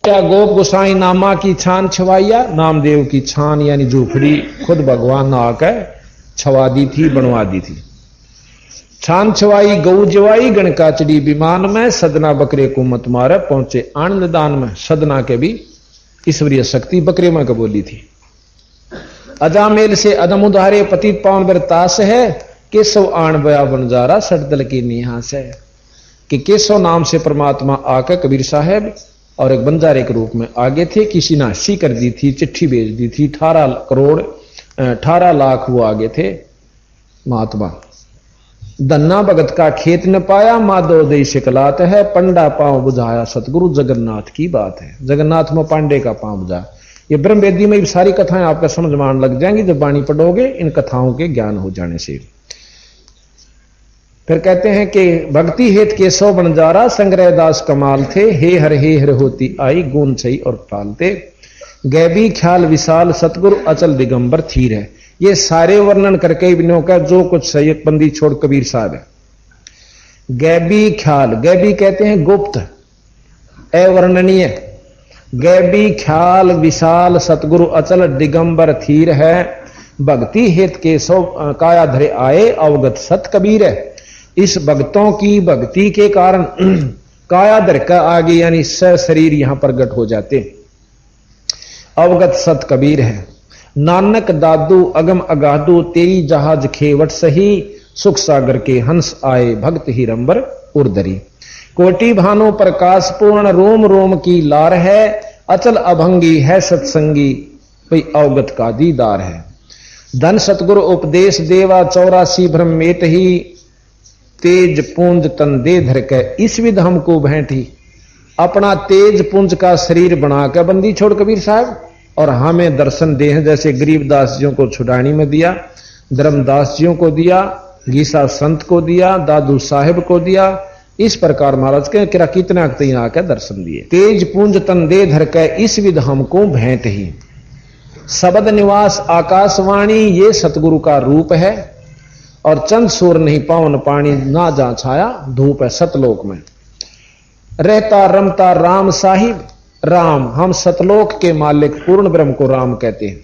क्या गोप गोसाई नामा की छान छवाइया, नामदेव की छान यानी झूपड़ी खुद भगवान ने आकर छवा दी थी, बनवा दी थी। छान छवाई गऊ जवाई गण काचड़ी विमान में, सदना बकरे को मत मारे पहुंचे आनंद दान में। सदना के भी ईश्वरीय शक्ति बकरे में कबोली थी। अजामेल से अदम उधारे पतित पावन बरतास है, केशव आण बया बनजारा सटदल की निहास है। कि केशव नाम से परमात्मा आकर कबीर साहब और एक बंजारे के रूप में आगे थे। किसी ने हस्सी कर दी थी, चिट्ठी भेज दी थी, 18 लाख वो आगे थे महात्मा। धन्ना भगत का खेत न पाया, माधव दई शिकलात है, पंडा पांव बुझाया सतगुरु जगन्नाथ की बात है। जगन्नाथ में पांडे का पांव बुझा। ये ब्रह्म वेदी में सारी कथाएं आपका समझ में आने लग जाएंगी जब वाणी पढ़ोगे, इन कथाओं के ज्ञान हो जाने से। फिर कहते हैं कि भक्ति हेत केशव बनजारा, संग्रह दास कमाल थे, हे हर होती आई गुण छई और पालते। गैबी ख्याल विशाल सतगुरु अचल दिगंबर थीर है। ये सारे वर्णन करके बिनो का जो कुछ सैयद बंदी छोड़ कबीर साहब है। गैबी ख्याल, गैबी कहते हैं गुप्त, अवर्णनीय। गैबी ख्याल विशाल सतगुरु अचल दिगंबर थीर है, भक्ति हेत केशव काया धरे आए अवगत सत कबीर है। इस भक्तों की भक्ति के कारण काया धर का आगे यानी शरीर यहां प्रगट हो जाते। अवगत सत कबीर है। नानक दादू अगम अगादू, तेरी जहाज खेवट सही, सुख सागर के हंस आए भक्त ही रंबर उर्दरी। कोटि भानु प्रकाश पूर्ण, रोम रोम की लार है, अचल अभंगी है सत्संगी, भाई अवगत का दीदार है। धन सतगुरु उपदेश देवा, 84 ब्रह्मेट ही, तेज पुंज तन दे धर के इस विध हमको भेंटी। अपना तेज पुंज का शरीर बनाकर बंदी छोड़ कबीर साहब और हमें दर्शन दे हैं। जैसे गरीबदास जियों को छुड़ानी में दिया, धर्मदास जियों को दिया, गीसा संत को दिया, दादू साहेब को दिया, इस प्रकार महाराज के कितना तीन आकर दर्शन दिए। तेज पुंज तन दे धर के इस विध हमको भेंट ही। शब्द निवास आकाशवाणी ये सतगुरु का रूप है, और चंद सूर नहीं पावन पानी ना जा छाया धूप है सतलोक में। रहता रमता राम साहिब, राम हम सतलोक के मालिक पूर्ण ब्रह्म को राम कहते हैं।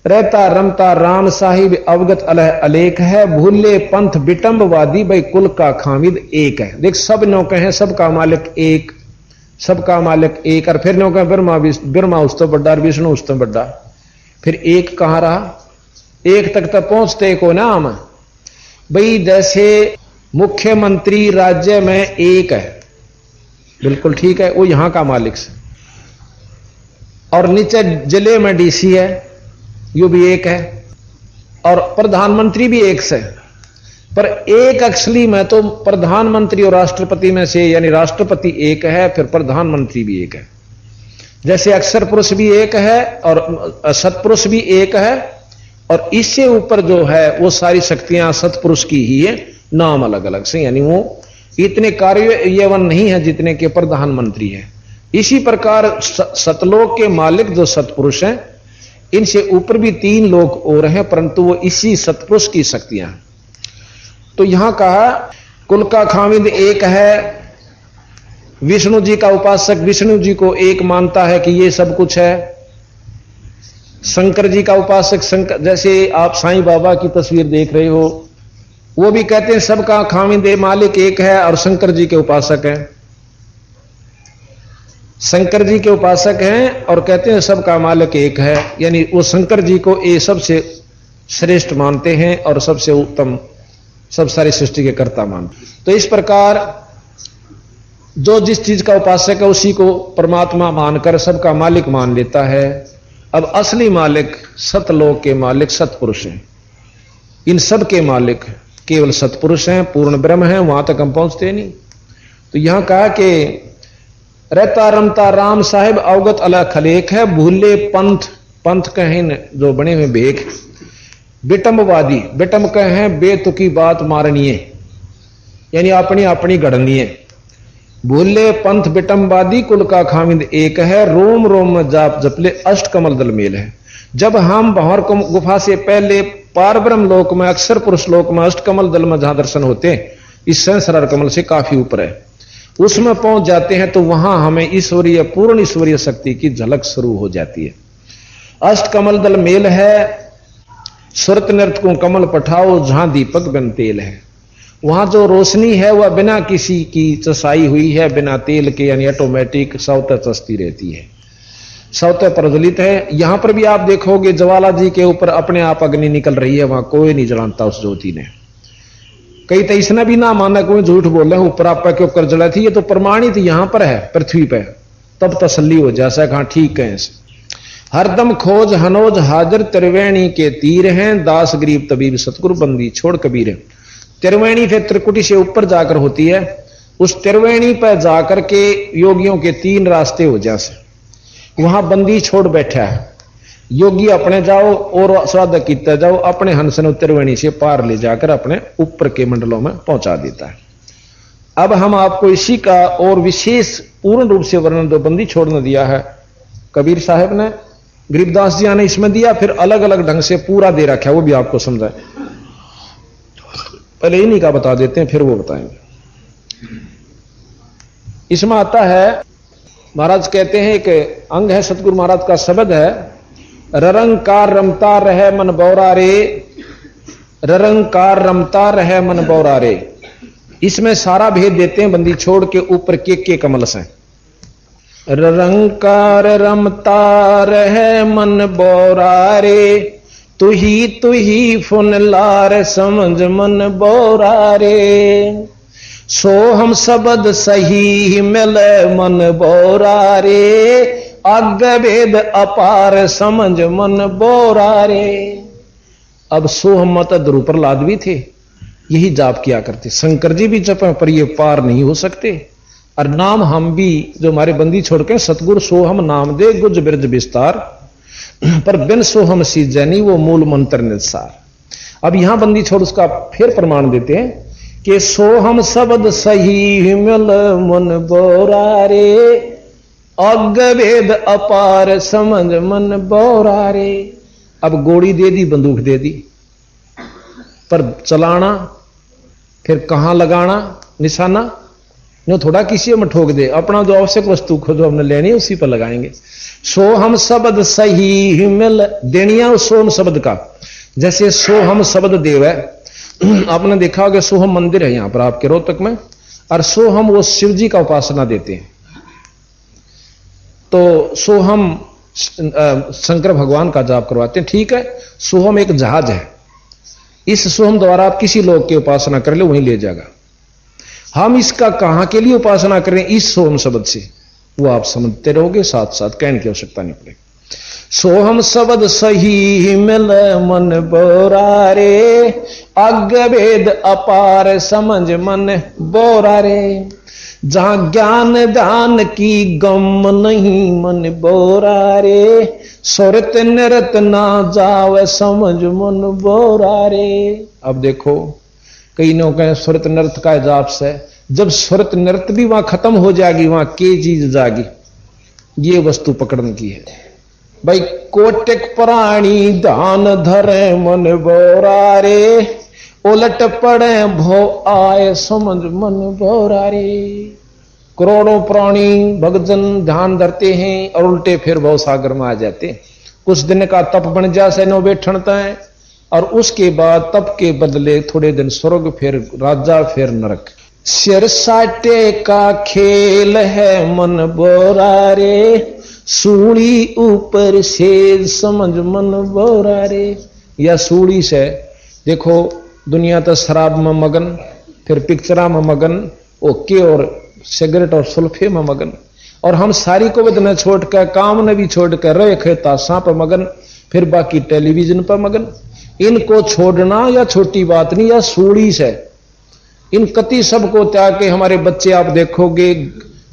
रहता रमता राम साहिब अवगत अलह अलेख है, भूले पंथ विटंबवादी भाई कुल का खामिद एक है। देख सब नौके हैं, सबका मालिक एक, सबका मालिक एक। और फिर नौके ब्रह्मा उस तो बड्डा, विष्णु उस तो बड्डा, फिर एक कहां रहा? एक तक तो पहुंचते को ना हम भाई। जैसे मुख्यमंत्री राज्य में एक है, बिल्कुल ठीक है, वो यहां का मालिक से, और नीचे जिले में डीसी है, यो भी एक है, और प्रधानमंत्री भी एक से। पर एक असली में तो प्रधानमंत्री और राष्ट्रपति में से यानी राष्ट्रपति एक है, फिर प्रधानमंत्री भी एक है। जैसे अक्षर पुरुष भी एक है और सतपुरुष भी एक है, और इससे ऊपर जो है वो सारी शक्तियां सतपुरुष की ही है, नाम अलग अलग से, यानी वो इतने कार्यवन नहीं है जितने के प्रधानमंत्री है। इसी प्रकार सतलोक के मालिक जो सतपुरुष हैं, इनसे ऊपर भी 3 लोग और हैं, परंतु वो इसी सतपुरुष की शक्तियां हैं। तो यहां कहा कुल का खामिद एक है। विष्णु जी का उपासक विष्णु जी को एक मानता है कि ये सब कुछ है। शंकर जी का उपासक शंकर, जैसे आप साईं बाबा की तस्वीर देख रहे हो, वो भी कहते हैं सबका खामिद मालिक एक है, और शंकर जी के उपासक हैं। शंकर जी के उपासक हैं और कहते हैं सबका मालिक एक है, यानी वो शंकर जी को ये सबसे श्रेष्ठ मानते हैं और सबसे उत्तम, सब सारी सृष्टि के कर्ता मानते। तो इस प्रकार जो जिस चीज का उपासक है उसी को परमात्मा मानकर सबका मालिक मान लेता है। अब असली मालिक सतलोक के मालिक सतपुरुष हैं। इन सब के मालिक केवल सतपुरुष हैं, पूर्ण ब्रह्म हैं, वहां तक हम पहुंचते नहीं। तो यहां कहा कि रहता रमता राम साहिब अवगत अलह खलेख है, भूले पंथ, पंथ कहें जो बने हुए भेख, विटंबवादी, विटंब कहें बेतुकी बात मारनीय, यानी अपनी अपनी गढ़नीय। भूले पंथ विटंबवादी कुल का खामिद एक है, रोम रोम में जाप जपले अष्ट कमल दल मेल है। जब हम भंवर गुफा से पहले पार ब्रह्म लोक में, अक्षर पुरुष लोक में, अष्ट कमल दल में जहां दर्शन होते हैं, इस सहस्रार कमल से काफी ऊपर है। उसमें पहुंच जाते हैं तो वहां हमें ईश्वरीय, पूर्ण ईश्वरीय शक्ति की झलक शुरू हो जाती है। अष्ट कमल दल मेल है, सुरत नृत्य को कमल पठाओ, जहां दीपक बिन तेल है। वहां जो रोशनी है वह बिना किसी की चसाई हुई है, बिना तेल के, यानी ऑटोमेटिक स्वतः चसती रहती है, स्वतः प्रज्वलित है। यहां पर भी आप देखोगे ज्वाला जी के ऊपर अपने आप अग्नि निकल रही है, वहां कोई नहीं जलाता उस ज्योति ने। कई तो इसने भी ना माना, कोई झूठ बोल रहे हैं ऊपर आप के ऊपर जला थी, ये तो प्रमाणित यहां पर है पृथ्वी पर, तब तसल्ली हो जैसा कहा ठीक है। हरदम खोज हनोज हाजिर, त्रिवेणी के तीर हैं, दास गरीब तबीब सतगुरु बंदी छोड़ कबीर है। त्रिवेणी फिर त्रिकुटी से ऊपर जाकर होती है, उस त्रिवेणी पर जाकर के योगियों के 3 रास्ते हो जैसे, वहां बंदी छोड़ बैठा है। योगी अपने जाओ और साधक कीता जाओ, अपने हंस ने त्रिवेणी से पार ले जाकर अपने ऊपर के मंडलों में पहुंचा देता है। अब हम आपको इसी का और विशेष पूर्ण रूप से वर्णन दो बंदी छोड़ने दिया है कबीर साहब ने, गरीबदास जी ने इसमें दिया, फिर अलग अलग ढंग से पूरा दे रखा है, वो भी आपको समझाए। पहले इन्हीं का बता देते हैं फिर वो बताएंगे। इसमें आता है, महाराज कहते हैं एक अंग है सतगुरु महाराज का शब्द है, ररंकार रमता रहे मन बौरा रे, ररंकार रमता रहे मन बौरा रे। इसमें सारा भेद देते हैं बंदी छोड़ के ऊपर के कमल से। ररंकार रमता रहे मन बौरा रे, तू ही फुन लार समझ मन बौरा रे। सो हम शब्द सही मिले मन बौरा रे, अग वेद अपार समझ मन बौरा रे। अब सो हम मत द्रुपर लाद भी थे, यही जाप किया करते। शंकर जी भी जप पर ये पार नहीं हो सकते, और नाम हम भी जो हमारे बंदी छोड़ के सतगुरु सोहम नाम दे गुज बिरज विस्तार, पर बिन सोहम सी जैनी वो मूल मंत्र निसार। अब यहां बंदी छोड़ उसका फिर प्रमाण देते हैं कि सोहम शब्द सही मिल मन बोरा रे, अग वेद अपार समझ मन बोरा रे। अब गोली दे दी, बंदूक दे दी, पर चलाना फिर कहां लगाना निशाना, नो थोड़ा किसी में ठोक दे, अपना जो आवश्यक वस्तु को जो हमने लेनी है उसी पर लगाएंगे। सोहम शब्द सही मिल देनिया उस सोहम शब्द का, जैसे सोहम शब्द देव है, आपने देखा होगा सोहम मंदिर है यहां पर आपके रोहतक में, और सोहम वो शिव जी का उपासना देते हैं, तो सोहम शंकर भगवान का जाप करवाते हैं। ठीक है, सोहम एक जहाज है, इस सोहम द्वारा आप किसी लोग की उपासना कर ले वहीं ले जाएगा। हम इसका कहां के लिए उपासना करें इस सोहम शब्द से, वो आप समझते रहोगे, साथ साथ कहने की आवश्यकता नहीं पड़ेगी। सोहम शब्द सही मिल मन बोरा रे, अग वेद अपार समझ मन बोरा रे। जहां ज्ञान ध्यान की गम नहीं मन बोरा रे, सुरत नृत ना जावे समझ मन बोरा रे। अब देखो कई लोग कहें सुरत नृत का जाप से, जब सुरत नृत भी वहां खत्म हो जाएगी, वहां के चीज जागी, ये वस्तु पकड़ने की है भाई। कोटिक प्राणी दान धरे मन बोरा रे, उलट पड़े भो आए समझ मन बोरा रे। करोड़ों प्राणी भक्तजन ध्यान धरते हैं और उल्टे फिर भव सागर में आ जाते, कुछ दिन का तप बन जाए नो बैठनता है, और उसके बाद तप के बदले थोड़े दिन स्वर्ग, फिर राजा, फिर नरक। सिर साटे का खेल है मन बोरा रे, सूली ऊपर से समझ मन बोरा रे। या सूली से देखो दुनिया तो शराब में मगन, फिर पिक्चरा में मगन, ओके, और सिगरेट और सुल्फे में मगन, और हम सारी को बदना छोड़कर, काम ने भी छोड़कर रहे खेता सा पर मगन, फिर बाकी टेलीविजन पर मगन। इनको छोड़ना या छोटी बात नहीं, या सूली से इन कति सबको त्याग के हमारे बच्चे आप देखोगे,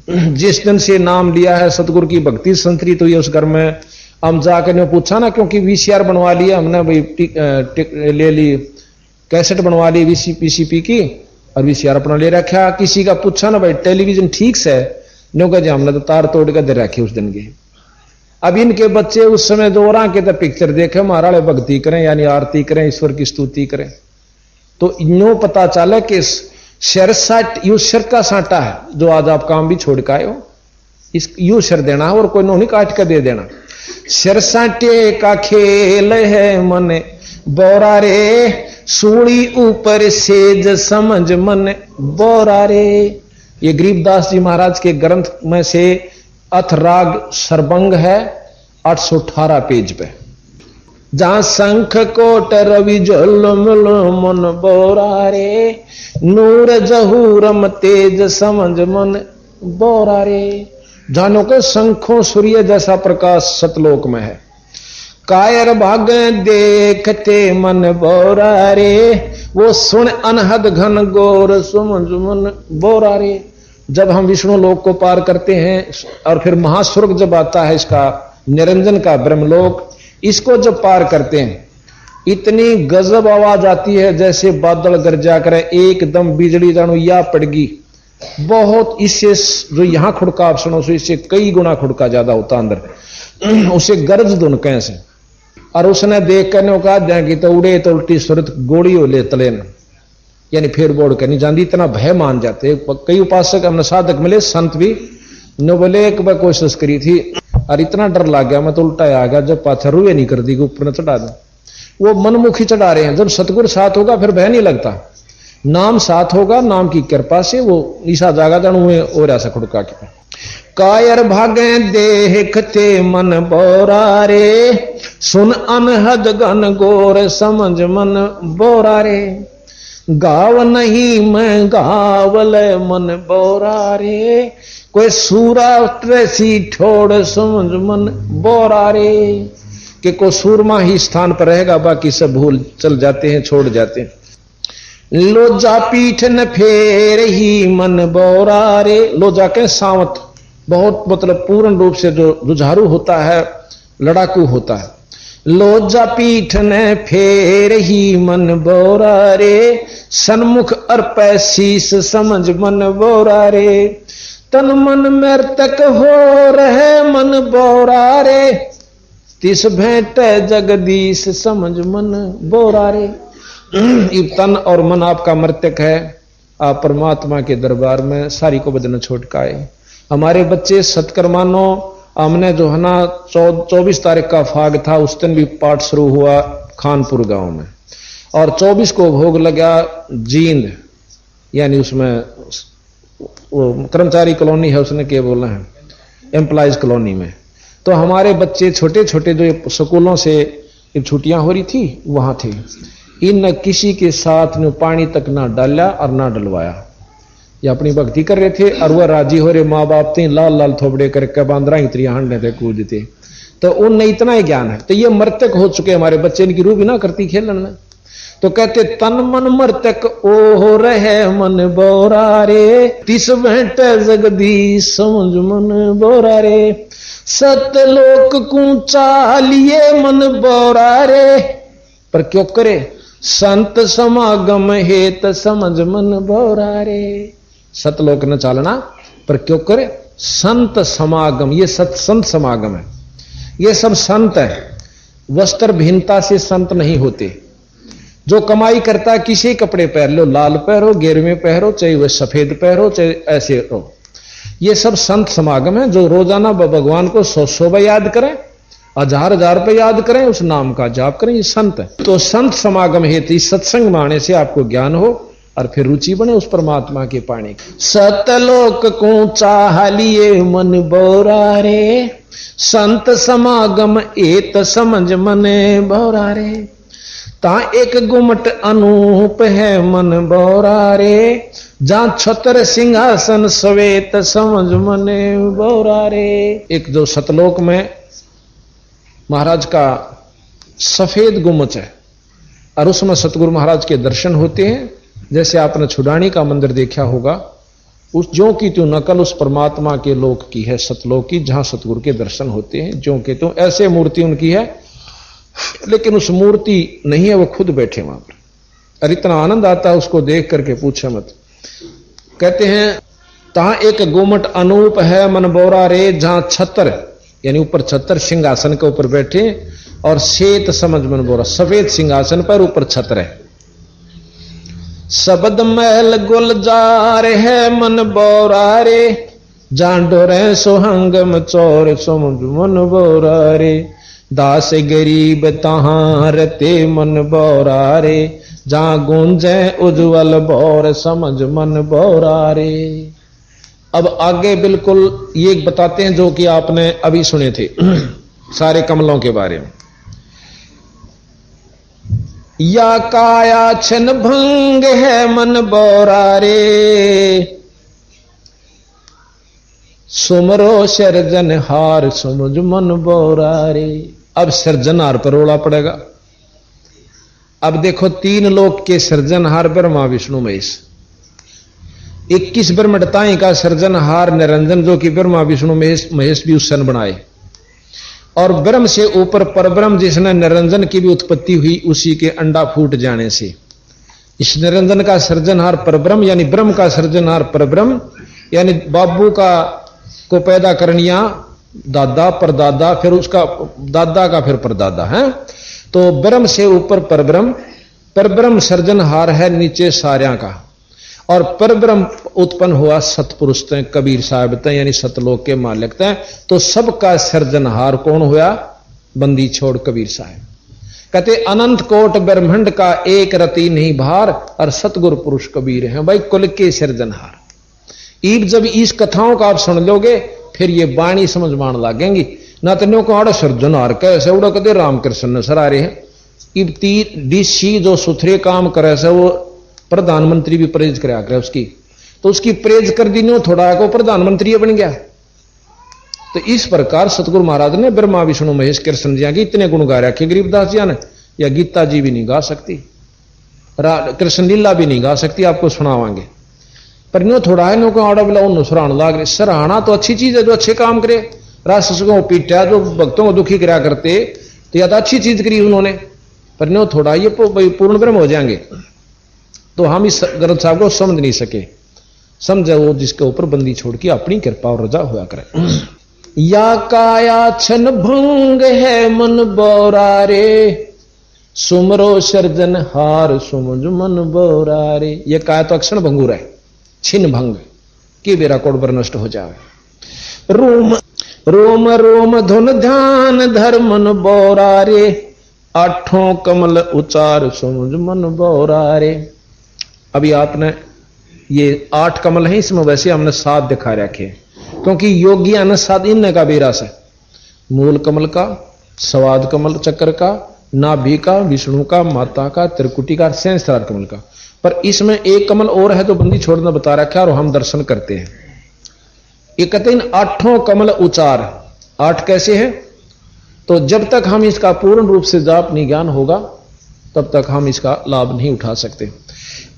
जिस दिन से नाम लिया है सतगुरु की भक्ति संतरित हुई, उस घर में हम जाकर ने पूछा ना, क्योंकि वीसीआर बनवा लिया हमने भाई, ले ली कैसेट बनवा ली पीसीपी की, और वीसीआर अपना ले रखा। किसी का पूछा ना भाई टेलीविजन ठीक से, नो कहे हमने तो तार तोड़ कर दे रखे उस दिन के। अब इनके बच्चे उस समय दोहरा के तो पिक्चर देखे, महाराज भक्ति करें यानी आरती करें, ईश्वर की स्तुति करें, तो इनो पता चले कि शर साट यू शर का साटा है जो आज आप काम भी छोड़ के आए हो, इस यू शर देना और कोई नोनी काट कर दे देना। शर साटे का खेल है मन बोरा रे, सूड़ी ऊपर सेज समझ मन बोरा रे। ये गरीबदास जी महाराज के ग्रंथ में से अथराग सरबंग है 818 पेज पे। जहां शंख कोट रवि झुलमुल मन बोरा रे, नूर जहूरम तेज समझ मन बोरा रे। जानो के शंखों सूर्य जैसा प्रकाश सतलोक में है। कायर भाग देखते मन बोरा रे, वो सुन अनहद घन गोर समझ मन बोरा रे। जब हम विष्णु लोक को पार करते हैं और फिर महास्वर्ग जब आता है, इसका निरंजन का ब्रह्मलोक, इसको जब पार करते हैं इतनी गजब आवाज आती है जैसे बादल गरजा करे, एकदम बिजली जानू या पड़गी बहुत। इससे जो यहां खुड़का आप सुनो सो इससे कई गुना खुड़का ज्यादा होता अंदर, उसे गरज दुन कैसे। और उसने देख कर कहा जाएगी तो उड़े तो उल्टी सुरत गोड़ी हो ले तले न, यानी फेर बोड़ कर नहीं जानती, इतना भय मान जाते। कई उपासक हमने साधक मिले संत भी न बोले एक बार कोशिश करी थी और इतना डर लग गया मैं तो उल्टा आ गया, जब पाछा रुए नहीं कर दी कि ऊपर न चढ़ा दो। वो मनमुखी चढ़ा रहे हैं। जब सतगुरु साथ होगा फिर भय नहीं लगता, नाम साथ होगा, नाम की कृपा से वो ईसा जागा जानू और ऐसा खुड़का के। कायर भागे देखते मन बोरा रे, सुन अनहद घन गोर समझ मन बोरा रे। गाव नहीं मैं गावल मन बोरा रे, कोई सूरा सी ठोड़ समझ मन बोरा रे। कि को सूरमा ही स्थान पर रहेगा, बाकी सब भूल चल जाते हैं, छोड़ जाते हैं। लोजा पीठ न फेर ही मन बोरा रे। लोजा के सावत बहुत मतलब पूर्ण रूप से जो जुझारू होता है, लड़ाकू होता है। लोजा पीठ न फेर ही मन बोरा रे, सन्मुख अर्पै शीस समझ मन बोरा रे। तन मन मृतक हो रहे मन बोरा रे, तिस भेंट जगदीश समझ मन बोरा रे। तन और मन आपका मृतक है, आप परमात्मा के दरबार में सारी को बदन छोड़ के आए। हमारे बच्चे सत्कर्मानो, हमने जो है ना 24 तारीख का फाग था, उस दिन भी पाठ शुरू हुआ खानपुर गांव में, और 24 को भोग लगा जींद, यानी उसमें वो कर्मचारी कॉलोनी है, उसने क्या बोलना है, एम्प्लॉयज कॉलोनी में। तो हमारे बच्चे छोटे छोटे जो स्कूलों से छुट्टियां हो रही थी वहां थे। इन किसी के साथ ने पानी तक ना डाला और ना डलवाया, ये अपनी भक्ति कर रहे थे और वह राजी हो रहे। माँ बाप थे लाल लाल थोपड़े करके बांद्रा इतनी हांडने थे कूदते, तो उनने इतना ही ज्ञान है। तो ये मृतक हो चुके हमारे बच्चे, इनकी रूह भी ना करती खेलन में। तो कहते तन मन मृतक ओ हो रहे मन बोरा रे, तिस भेंट जगदीश समझ मन बोरा रे। सतलोक कूचा लिए मन बोरा रे, पर क्यों करे संत समागम हेत समझ मन बोरा रे। सतलोक न चालना पर क्यों करे संत समागम, ये सत्संत समागम है। ये सब संत है, वस्त्र भिन्नता से संत नहीं होते। जो कमाई करता है किसी कपड़े पहन लो, लाल पहरो, गेरुए पहरो, चाहे वह सफेद पहरो, चाहे ऐसे हो, ये सब संत समागम है। जो रोजाना भगवान को 100 बार याद करें, 1000 पे याद करें, उस नाम का जाप करें, ये संत है। तो संत समागम हेतु सत्संग माने से आपको ज्ञान हो और फिर रुचि बने उस परमात्मा के पाने की। सतलोक को चाह लिए मन बोरा रे, संत समागम एत समझ मने बोरा रे। ता एक गुमट अनूप है मन बोरा रे, जहां छतर सिंहासन सवेत समझ मने बोरा रे। एक जो सतलोक में महाराज का सफेद गुम्बज है और उसमें सतगुरु महाराज के दर्शन होते हैं। जैसे आपने छुडानी का मंदिर देखा होगा, उस ज्यों की त्यों नकल उस परमात्मा के लोक की है, सतलोक की, जहां सतगुरु के दर्शन होते हैं। ज्यों के त्यों ऐसे मूर्ति उनकी है, लेकिन उस मूर्ति नहीं है, वो खुद बैठे वहां पर। और इतना आनंद आता है उसको देख करके पूछे मत। कहते हैं तहां एक गुमट अनूप है मन बोरा रे, जहां छतर यानी ऊपर छतर सिंहासन के ऊपर बैठे, और श्वेत समझ मन बोरा, सफेद सिंहासन पर ऊपर छतर है। शब्द महल गुलजार है मन बोरा रे, जांडो रे सुहंगम चोर समुझ मन बोरा रे, दास गरीब तहां रते मन बोरा रे, जहां गूंजे उज्जवल भौर समझ मन बोरा रे। अब आगे बिल्कुल ये बताते हैं जो कि आपने अभी सुने थे सारे कमलों के बारे में। या काया छन भंग है मन बोरा रे, सुमरो सर्जनहार समझ मन बोरा रे। अब सर्जनहार पर रोड़ा पड़ेगा। अब देखो तीन लोक के सर्जनहार ब्रह्मा विष्णु महेश, 21 ब्रह्मताएं का सर्जनहार निरंजन जो कि ब्रह्मा विष्णु महेश भी उस सन बनाए, और ब्रह्म से ऊपर परब्रह्म जिसने निरंजन की भी उत्पत्ति हुई उसी के अंडा फूट जाने से इस निरंजन का सर्जनहार परब्रह्म यानी ब्रह्म का सर्जनहार परब्रह्म यानी बाबू का को पैदा करनिया दादा परदादा फिर उसका दादा का फिर परदादा है। तो ब्रह्म से ऊपर परब्रह्म, परब्रह्म सर्जनहार है नीचे सार्या का, और परब्रह्म उत्पन्न हुआ सतपुरुष तय कबीर साहब तय यानी सतलोक के मालिक तय। तो सबका सर्जनहार कौन हुआ? बंदी छोड़ कबीर साहब। कहते अनंत कोट ब्रह्मांड का एक रति नहीं भार, और सतगुरु पुरुष कबीर है भाई कुल के सर्जनहार। ईब जब इस कथाओं का आप सुन लोगे फिर ये बाणी समझ मान लागेंगी। ना तो न्यों को सर्जनहार कैसे उड़ा कदे रामकृष्ण न सर आ रहे हैं। इब डीसी जो सुथरे काम करे से वो प्रधानमंत्री भी प्रेज कराया करे उसकी, तो उसकी प्रेज कर दी न्यों थोड़ा को प्रधानमंत्री बन गया। तो इस प्रकार सतगुरु महाराज ने ब्रह्मा विष्णु महेश कृष्ण जी के इतने गुण गा रखे गरीबदास जी ने, या गीता जी भी नहीं गा सकती, कृष्ण लीला भी नहीं गा सकती, आपको सुनावांगे। पर न्यों थोड़ा है न्यों को आड़ा बिला उन सराहना लाग रहे। सराहना तो अच्छी चीज है जो अच्छे काम करे, राष्ट्र को पीटा जो भक्तों को दुखी करा करते, तो या तो अच्छी चीज करी उन्होंने, पर न्यों थोड़ा ये पूर्ण ब्रह्म हो जाएंगे। तो हम इस ग्रंथ साहब को समझ नहीं सके। समझे वो जिसके ऊपर बंदी छोड़ के अपनी कृपा और रजा हुआ करे। या काया छन भंग है मन बोरा रे, सुमरो सर्जन हार सुमझ मन बोरा रे। ये काया तो अक्षण भंगुर है, छिन भंग कि बेरा कोड नष्ट हो जाए। रोम रोम रोम धुन ध्यान धर मन बोरा रे, आठों कमल उचार सुमझ मन बोरा रे। अभी आपने ये 8 कमल है, इसमें वैसे हमने 7 दिखा रखे, क्योंकि योगी ने 7 इनने का भी रस है। मूल कमल का, स्वाद कमल चक्र का, नाभि का, विष्णु का, माता का, त्रिकुटी का, सहस्त्रार कमल का। पर इसमें एक कमल और है तो बंदी छोड़ना बता रखा है और हम दर्शन करते हैं। ये कहते हैं 8 कमल उचार। 8 कैसे है? तो जब तक हम इसका पूर्ण रूप से जाप नहीं ज्ञान होगा तब तक हम इसका लाभ नहीं उठा सकते।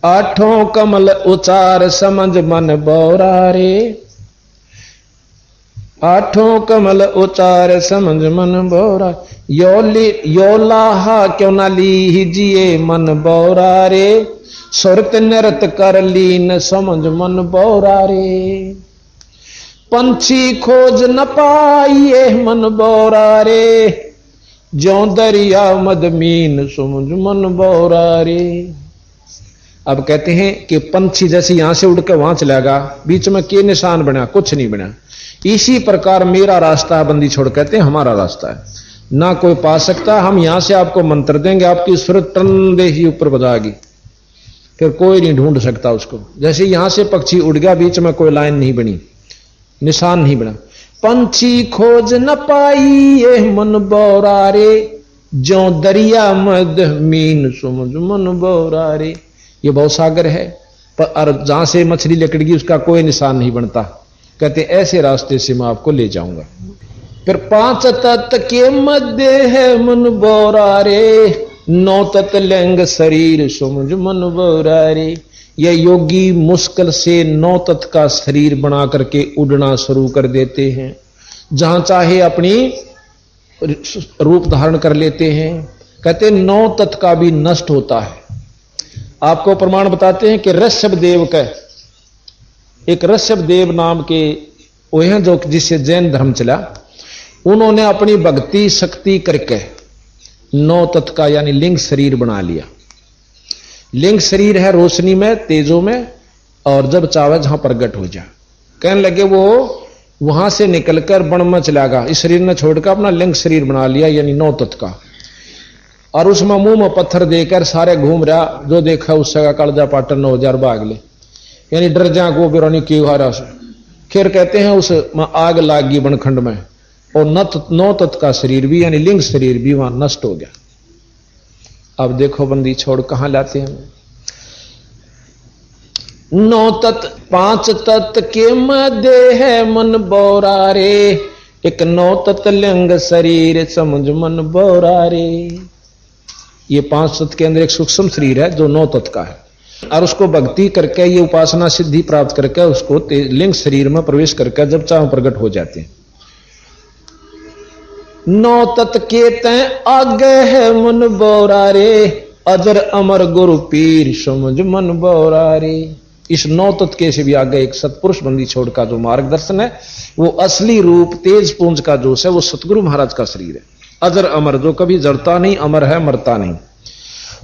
8 कमल उचार समझ मन बोरा रे, 8 कमल उचार समझ मन बोरा, यो लाहा क्यों ना लीजिए मन बोरा रे, सुरत नृत कर लीन समझ मन बोरा रे। पंछी खोज न पाइए मन बोरा रे, ज्यों दरिया मदमीन समझ मन बोरा रे। अब कहते हैं कि पंछी जैसे यहां से उड़ के वहां चलेगा, बीच में के निशान बना? कुछ नहीं बना। इसी प्रकार मेरा रास्ता है, बंदी छोड़ कहते हैं हमारा रास्ता है, ना कोई पा सकता। हम यहां से आपको मंत्र देंगे, आपकी सुरत टन दे ही ऊपर बजाएगी, फिर कोई नहीं ढूंढ सकता उसको। जैसे यहां से पक्षी उड़ गया, बीच में कोई लाइन नहीं बनी, निशान नहीं बना। पंछी खोज न पाइए मन बोरा रे, ज्यों दरिया मद मीन सुमझ मन बोरा रे। ये बहुत सागर है, पर जहां से मछली लकड़गी उसका कोई निशान नहीं बनता। कहते ऐसे रास्ते से मैं आपको ले जाऊंगा। फिर 5 तत्व के मध्य है मन बोरा रे, 9 तत्व लिंग शरीर सुमझ मन बोरा रे। ये योगी मुश्किल से 9 तत्व का शरीर बना करके उड़ना शुरू कर देते हैं, जहां चाहे अपनी रूप धारण कर लेते हैं। कहते 9 तत्व का भी नष्ट होता है। आपको प्रमाण बताते हैं कि ऋषभ देव का एक ऋषभ देव नाम के वो हैं जो जिससे जैन धर्म चला, उन्होंने अपनी भक्ति शक्ति करके 9 तत्व का यानी लिंग शरीर बना लिया। लिंग शरीर है रोशनी में, तेजो में, और जब चाहे जहां प्रगट हो जाए। कहने लगे वो वहां से निकलकर वन में चला गया, इस शरीर ने छोड़कर अपना लिंग शरीर बना लिया, यानी 9 तत्व का। और उसमें मुंह में पत्थर देकर सारे घूम रहा, जो देखा उससे का कलजा पाटन 9000 भाग ले, यानी डर जा को बिरानी क्यों हारा से। फिर कहते हैं उस आग लागी बनखंड में, और 9 तत्व का शरीर भी यानी लिंग शरीर भी वहां नष्ट हो गया। अब देखो बंदी छोड़ कहां लाते हैं। 9 तत्व 5 तत्व के मध्य है मन बोरा रे, एक 9 तत्व लिंग शरीर समझ मन बोरा रे। ये 5 तत्व के अंदर एक सूक्ष्म शरीर है जो 9 तत्व का है, और उसको भक्ति करके ये उपासना सिद्धि प्राप्त करके उसको लिंग शरीर में प्रवेश करके जब चाहे प्रकट हो जाते हैं। 9 तत्व के तय आगे है मन बोरा रे, अजर अमर गुरु पीर समझ मन बोरा रे। इस 9 तत्व के से भी आगे एक सतपुरुष बंदी छोड़ का जो मार्गदर्शन है, वो असली रूप तेज पुंज का जोश है, वो सतगुरु महाराज का शरीर है। अजर अमर जो कभी जड़ता नहीं, अमर है मरता नहीं।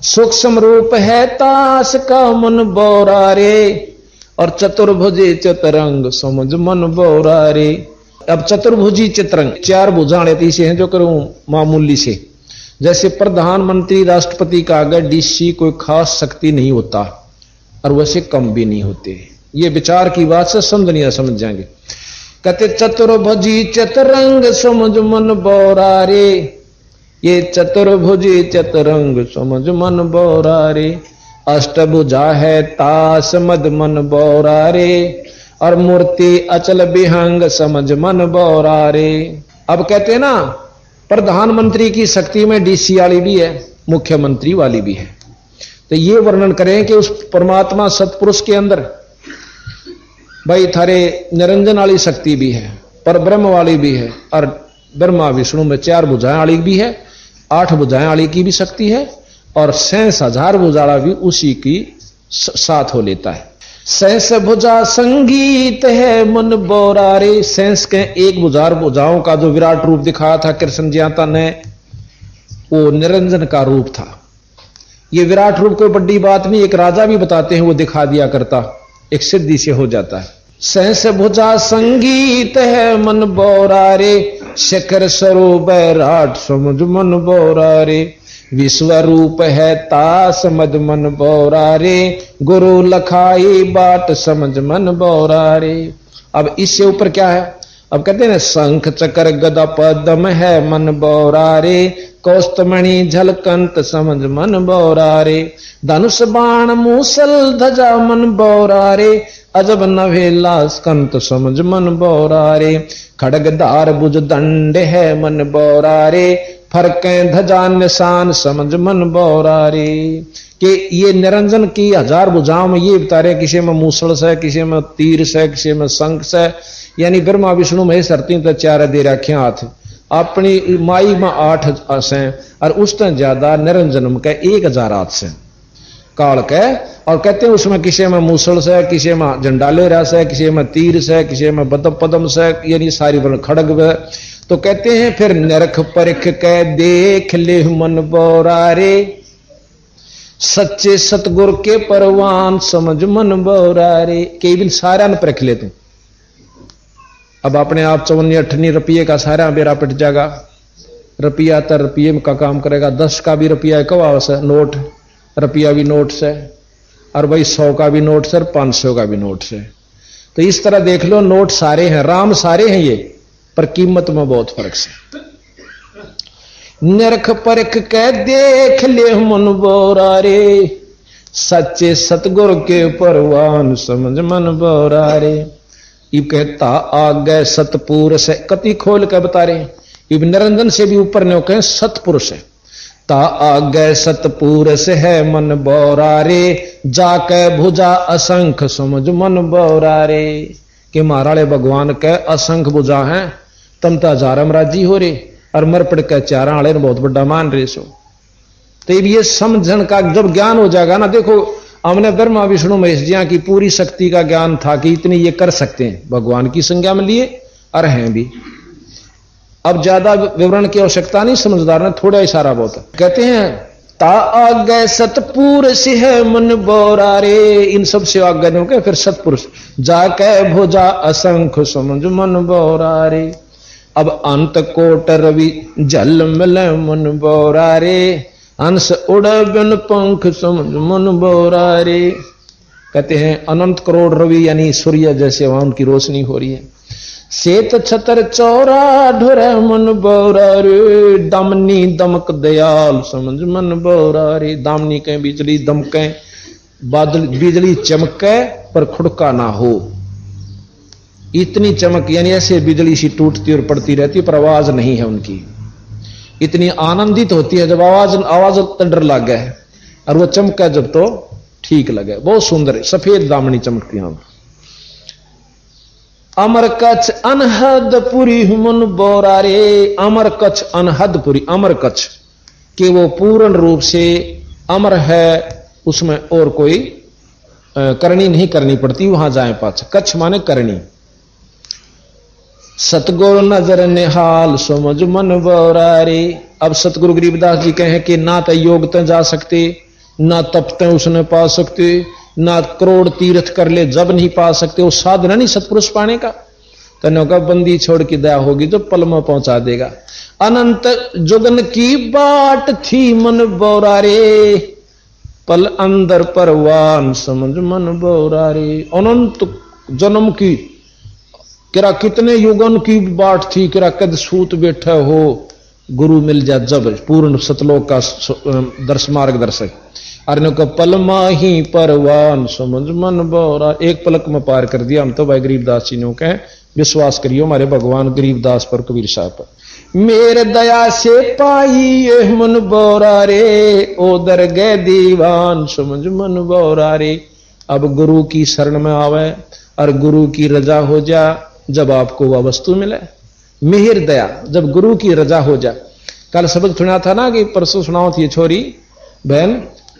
सूक्ष्म रूप है ताश का मन बोरा रे, और चतुर्भुजी चतरंग समझ मन बोरा रे। अब चतुर्भुजी चित्रंग 4 भुजाएं ऐसे हैं जो करूं मामूली से, जैसे प्रधानमंत्री राष्ट्रपति का आगे डीसी कोई खास शक्ति नहीं होता, और वैसे कम भी नहीं होते। ये विचार की बात से समझ जाएंगे। कहते चतुर्भुजी चतरंग समझ मन बोरा रे, ये चतुर्भुजी चतरंग समझ मन बोरा रे। अष्टभुजा है तास मद मन बोरा रे, और मूर्ति अचल विहंग समझ मन बोरा रे। अब कहते हैं ना प्रधानमंत्री की शक्ति में डीसी वाली भी है, मुख्यमंत्री वाली भी है। तो ये वर्णन करें कि उस परमात्मा सतपुरुष के अंदर भाई थारे निरंजन वाली शक्ति भी है, पर ब्रह्म वाली भी है, और ब्रह्मा विष्णु में 4 भुजाएं वाली भी है, 8 भुजाएं वाली की भी शक्ति है, और 6000 भुजाड़ा भी उसी की साथ हो लेता है। 6 भुजा संगीत है मन बोरा रे। 6 के 1 भुजाओं का जो विराट रूप दिखाया था कृष्ण ज्ञाता ने, वो निरंजन का रूप था। ये विराट रूप कोई बड़ी बात नहीं, एक राजा भी बताते हैं वो दिखा दिया करता, एक सिद्धि से हो जाता है। 6 भुजा संगीत है मन बोरा रे, शिखर स्वरूप राट समझ मन बोरा रे। विश्व रूप है तास मद मन बोरा रे, गुरु लखाई बाट समझ मन बोरा रे। अब इससे ऊपर क्या है? अब कहते हैं शंख चक्र गदा पद्म है मन बोरा रे, कौस्तमणि झलकंत समझ मन बोरा रे। धनुष बाण मूसल ध्वजा मन बोरा रे, अजब नवेला स्कंत समझ मन बोरा रे। खड़गदार भुज दंड है मन बोरा रे, फरके ध्वजा निशान समझ मन बोरा रे। कि ये निरंजन की 1000 भुजाओं में ये बता रहे, किसी में मूसल से, किसी में तीर से, किसी में शंख से, यानी ब्रह्मा विष्णु महेश 4 दे रखे हाथ, अपनी माई में 8 से, और उससे ज्यादा निरंजन के 1000 हाथ से काल के। और कहते हैं उसमें किसी में मूसल से, किसी में झंडाले रस है, किसी में तीर से, किसी में बदम पदम से, यानी सारी खड़ग। तो कहते हैं फिर नरख परख के देख ले मन बोरा रे, सच्चे सतगुर के परवान समझ मन बोरा रे। केवल सारा न परख ले तू। अब अपने आप 54-58 रुपये का सारा बेरा पिट जाएगा। रुपया तो रुपये का काम करेगा, 10 का भी रुपया कवा से नोट, रुपया भी नोट से, और भाई 100 का भी नोट से, 500 का भी नोट से। तो इस तरह देख लो, नोट सारे हैं, राम सारे हैं ये, पर कीमत में बहुत फर्क से। निरख परख के देख ले मन बोरा रे, सच्चे सतगुर के परवान समझ मन बोरा रे। इब कहता आगे सतपुरुष है, कति खोल के बता रहे। इब निरंजन से भी ऊपर ने कहे सतपुरुष है। ता आगे सतपुरुष है मन बोरा रे, जाके भुजा असंख समझ मन बोरा रे। कि महाराणे भगवान के असंख्य भुजा हैं, तम तो 1000 राजी हो रे, और मर पड़ के 4 आले बहुत बड़ा मान रहे सो। तो ये समझन का जब ज्ञान हो जाएगा ना, देखो हमने ब्रह्मा विष्णु महेश जी की पूरी शक्ति का ज्ञान था कि इतने ये कर सकते हैं, भगवान की संज्ञा में लिए और हैं भी। अब ज्यादा विवरण की आवश्यकता नहीं, समझदार ने थोड़ा इशारा बहुत है। कहते हैं ता आगे सतपुर सिंह मन बोरा रे, इन सब से आगे ने फिर सतपुरुष जाके भुजा असंख्य समझ मन बोरा रे। अब अंत कोट रवि जल मिले मन बोरा रे, हंस उड़े बिन पंख समझ मन बोरा रे। कहते हैं अनंत करोड़ रवि यानी सूर्य जैसे वहां उनकी रोशनी हो रही है। सेत छतर चौरा ढोरे मन बोरा रे, दमनी दमक दयाल समझ मन बोरा रे। दामनी के बिजली दमके, बादल बिजली चमके पर खुड़का ना हो, इतनी चमक यानी ऐसे बिजली सी टूटती और पड़ती रहती पर आवाज नहीं है उनकी। इतनी आनंदित होती है जब आवाज तो डर लग गया है, और वो चमका जब तो ठीक लगे। बहुत सुंदर है, सफेद दामनी चमकती है। अमर कच्छ अनहदपुरी मन बोरा रे, अमर कच्छ अनहदपुरी, अमर कच्छ कि वो पूर्ण रूप से अमर है, उसमें और कोई करनी नहीं करनी पड़ती, वहां जाए पाछ। कच्छ माने करनी। सतगुरु नजर निहाल समझ मन बोरा रे। अब सतगुरु गरीबदास जी कहे कि ना तो योग ते जा सकते, ना तपते उसने पा सकते, ना करोड़ तीर्थ कर ले जब नहीं पा सकते, वो साधना नहीं सतपुरुष पाने का। तनो का बंदी छोड़ की दया होगी तो पल में पहुंचा देगा। अनंत जुगन की बाट थी मन बोरा रे, पल अंदर परवान समझ मन बोरा रे। अनंत जन्म की किरा कितने युगन की बाट थी, किरा कद सूत बैठा हो गुरु मिल जा जब, पूर्ण सतलोक का मार्गदर्शक। अरण्य का पल माही परवान समझ मन बोरा, एक पलक में पार कर दिया हम तो भाई गरीबदास जी ने कहे। विश्वास करियो हमारे भगवान गरीबदास पर, कबीर साहब पर। मेरे दया से पाई ये मन बोरा रे, ओ दरगह दीवान समझ मन बोरा रे। अब गुरु की शरण में आवे और गुरु की रजा हो जा, जब आपको वह वस्तु मिले। मिहिर दया, जब गुरु की रजा हो जा। कल सबक सुना था ना कि परसों सुनाओ थी छोरी बहन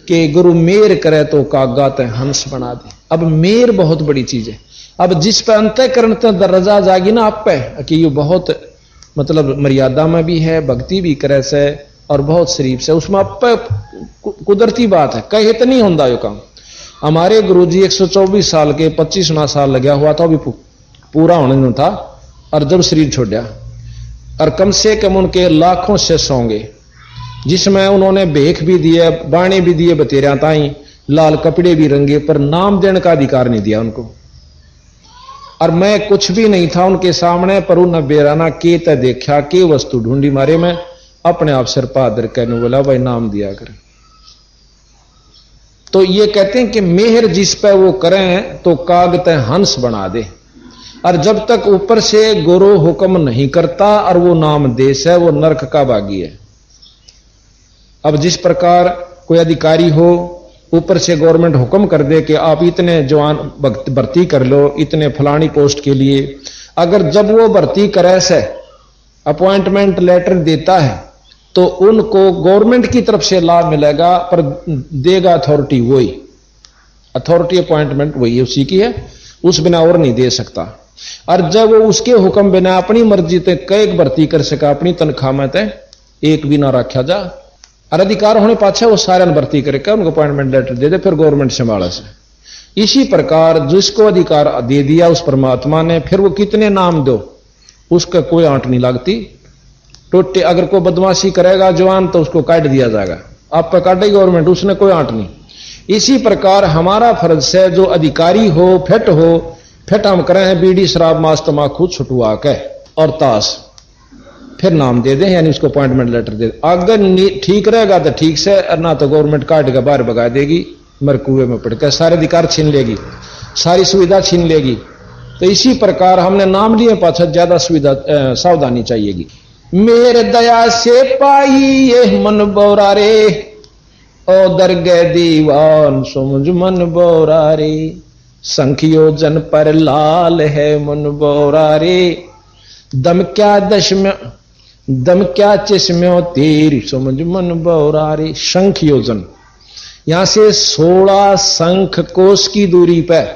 कि गुरु मेर करे तो कागात हंस बना दे। अब मेर बहुत बड़ी चीज है। अब जिस पे अंतःकरण तक रजा जागी ना आप पे कि ये बहुत मतलब मर्यादा में भी है, भक्ति भी करे से और बहुत शरीफ से, उसमें आप पे कुदरती बात है, कहीं तो नहीं होता ये काम। हमारे गुरुजी 124 साल के 25 साल लगा हुआ था, अभी पूरा होने नहीं था, और जब शरीर छोड़ा और कम से कम उनके लाखों शिष्य होंगे, जिसमें उन्होंने भेख भी दिए, बाणे भी दिए बतेरा ताई, लाल कपड़े भी रंगे, पर नाम देने का अधिकार नहीं दिया उनको। और मैं कुछ भी नहीं था उनके सामने, पर उन्हें बेराना के त देखा के वस्तु ढूंढी मारे, में अपने आप सिर पादर कहने बोला भाई नाम दिया कर। तो ये कहते हैं कि मेहर जिस पे वो करें तो कागत हंस बना दे। और जब तक ऊपर से गुरु हुक्म नहीं करता और वो नाम देश है, वो नरक का बागी है। अब जिस प्रकार कोई अधिकारी हो, ऊपर से गवर्नमेंट हुक्म कर दे कि आप इतने जवान भर्ती कर लो इतने फलानी पोस्ट के लिए, अगर जब वो भर्ती करे से अपॉइंटमेंट लेटर देता है तो उनको गवर्नमेंट की तरफ से लाभ मिलेगा, पर देगा अथॉरिटी वही, अथॉरिटी अपॉइंटमेंट वही है, उसी की है, उस बिना और नहीं दे सकता। और जब वो उसके हुक्म बिना अपनी मर्जी ते कई भर्ती कर सका, अपनी तनख्वाह में ते एक भी ना रखा जा, और अधिकार होने पाछे वो सारे भर्ती करके उनको अपॉइंटमेंट लेटर दे दे, फिर गवर्नमेंट संभाला से। इसी प्रकार जिसको अधिकार दे दिया उस परमात्मा ने, फिर वो कितने नाम दो उसका कोई आंट नहीं लगती। टोटे अगर कोई बदमाशी करेगा जवान तो उसको काट दिया जाएगा, आप पे काटेगी गवर्नमेंट, उसने कोई आंट नहीं। इसी प्रकार हमारा फर्ज से जो अधिकारी हो फिट हम करें हैं बीड़ी शराब मांस तमाकू छुटवा के और ताश, फिर नाम दे दें यानी उसको अपॉइंटमेंट लेटर दे। अगर ठीक रहेगा तो ठीक से, और ना तो गवर्नमेंट काट के बाहर भगा देगी, मर कुएं में पड़ के सारे अधिकार छीन लेगी, सारी सुविधा छीन लेगी। तो इसी प्रकार हमने नाम लिए पाछा ज्यादा सुविधा सावधानी चाहिएगी। मेरे दया से पाई ये मन बोरा रे, ओ दरगह दीवान समझ मन बोरा रे। संख्यो जन पर लाल है मन बोरा रे, दम क्या चश्म्यो तीर समझ मन बोरा रे। शंख योजन, यहां से 16 शंख कोष की दूरी पर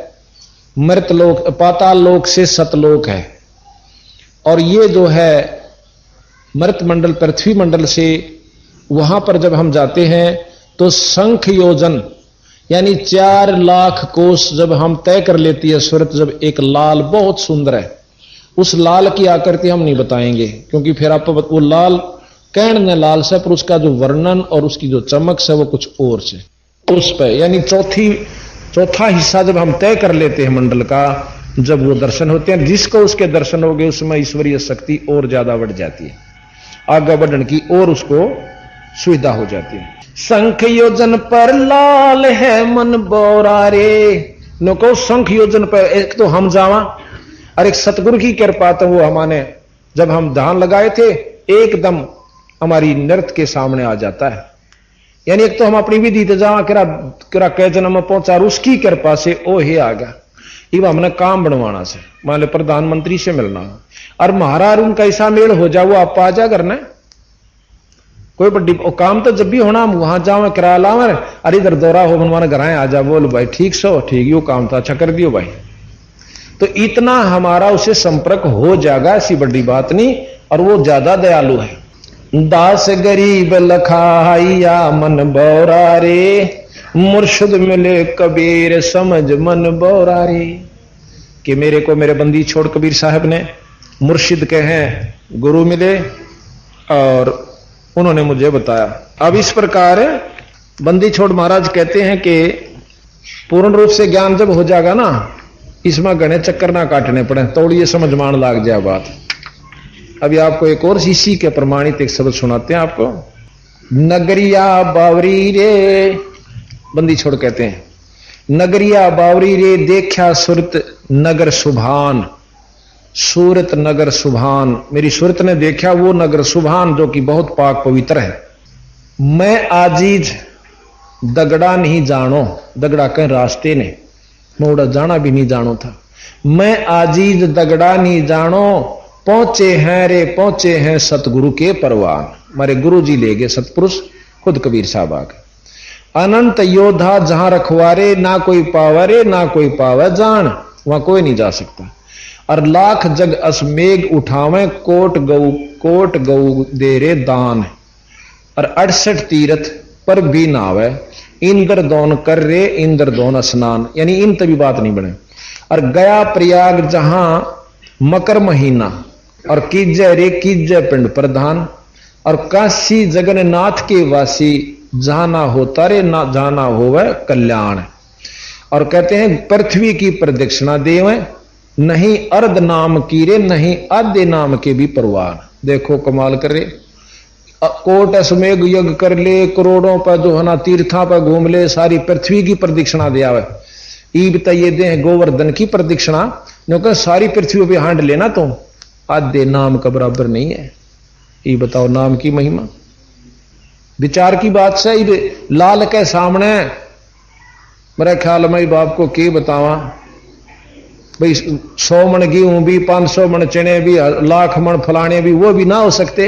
मृत लोक, पाताल लोक से सतलोक है। और ये जो है मृत मंडल पृथ्वी मंडल से, वहां पर जब हम जाते हैं तो शंख योजन यानी 4 लाख कोस जब हम तय कर लेती है सूरत, जब एक लाल बहुत सुंदर है, उस लाल की आकृति हम नहीं बताएंगे क्योंकि फिर आप वो लाल कहने लाल से, पर उसका जो वर्णन और उसकी जो चमक से वो कुछ और से उस पर, यानी चौथा हिस्सा जब हम तय कर लेते हैं मंडल का, जब वो दर्शन होते हैं, जिसको उसके दर्शन हो गए उसमें ईश्वरीय शक्ति और ज्यादा बढ़ जाती है, आगे बढ़ने की और उसको सुविधा हो जाती है। शंख योजन पर लाल है मन बोरा रे, नो को शंख योजन पर एक तो हम जावा और एक सतगुरु की कृपा तो वो हमारे जब हम ध्यान लगाए थे एकदम हमारी नृत्य के सामने आ जाता है। यानी एक तो हम अपनी विधि तो जावा किरा कह जन्म में पहुंचा, उसकी कृपा से ओ हे आ गया। ये हमने काम बनवाना से, मान लो प्रधानमंत्री से मिलना और महाराज उनका ऐसा मेल हो जाए, वो आप आ जा करना कोई बड़ी काम तो जब भी होना हम वहां जाओ किराया लावे, अरे इधर दौरा हो मनवाना घर आ जा, बोल भाई ठीक सो ठीक, यो काम था अच्छा कर दियो भाई। तो इतना हमारा उसे संपर्क हो जाएगा, ऐसी बड़ी बात नहीं, और वो ज्यादा दयालु है। दास गरीब लखाइया मन बोरा रे, मुर्शिद मिले कबीर समझ मन बोरा रे। कि मेरे को मेरे बंदी छोड़ कबीर साहब ने मुर्शिद के हैं, गुरु मिले और उन्होंने मुझे बताया। अब इस प्रकार बंदी छोड़ महाराज कहते हैं कि पूर्ण रूप से ज्ञान जब हो जाएगा ना, इसमें घने चक्कर ना काटने पड़े, तोड़िए समझ मान लाग जाए बात। अभी आपको एक और इसी के प्रमाणित एक शब्द सुनाते हैं आपको। नगरिया बावरी रे, बंदी छोड़ कहते हैं, नगरिया बावरी रे देखा सुरत नगर सुभान, सूरत नगर सुभान, मेरी सूरत ने देखा वो नगर सुभान जो कि बहुत पाक पवित्र है। मैं आजीज दगड़ा नहीं जानो, दगड़ा कहीं रास्ते ने मोड़ा जाना भी नहीं जानो था। मैं आजीज दगड़ा नहीं जानो, पहुंचे हैं रे पहुंचे हैं सतगुरु के परवान। हमारे गुरु जी ले गए सतपुरुष, खुद कबीर साहब आ गए। अनंत योद्धा जहां रखवारे, ना कोई पावरे ना कोई पावे जान, वहां कोई नहीं जा सकता। और लाख जग असमेघ उठावे, कोट गऊ दे रे दान। और 68 तीर्थ पर भी नावे, इंद्र दोन कर रे इंद्र दोन स्नान, यानी इन तभी बात नहीं बने। और गया प्रयाग जहां मकर महीना, और कीजय रे कीजय पिंड प्रधान। और काशी जगन्नाथ के वासी, जहां ना होता रे ना जाना होवे कल्याण। और कहते हैं पृथ्वी की प्रदक्षिणा देवे, नहीं अर्ध नाम की रे नहीं आधे नाम के भी परवान। देखो कमाल कर रे, कोट असमेघ यज्ञ कर ले, करोड़ों पर जो है ना तीर्था पर घूम ले, सारी पृथ्वी की प्रदक्षिणा दे आवे। ईब तय दे गोवर्धन की प्रदक्षिणा, क्योंकि सारी पृथ्वी पे हांड लेना तो आधे नाम का बराबर नहीं है। ये बताओ नाम की महिमा, विचार की बात से लाल के सामने मेरे ख्याल में बाप को के बतावा भाई, 100 मन गेहूं भी, 500 मन चने भी, लाख मन फलाने भी, वो भी ना हो सकते।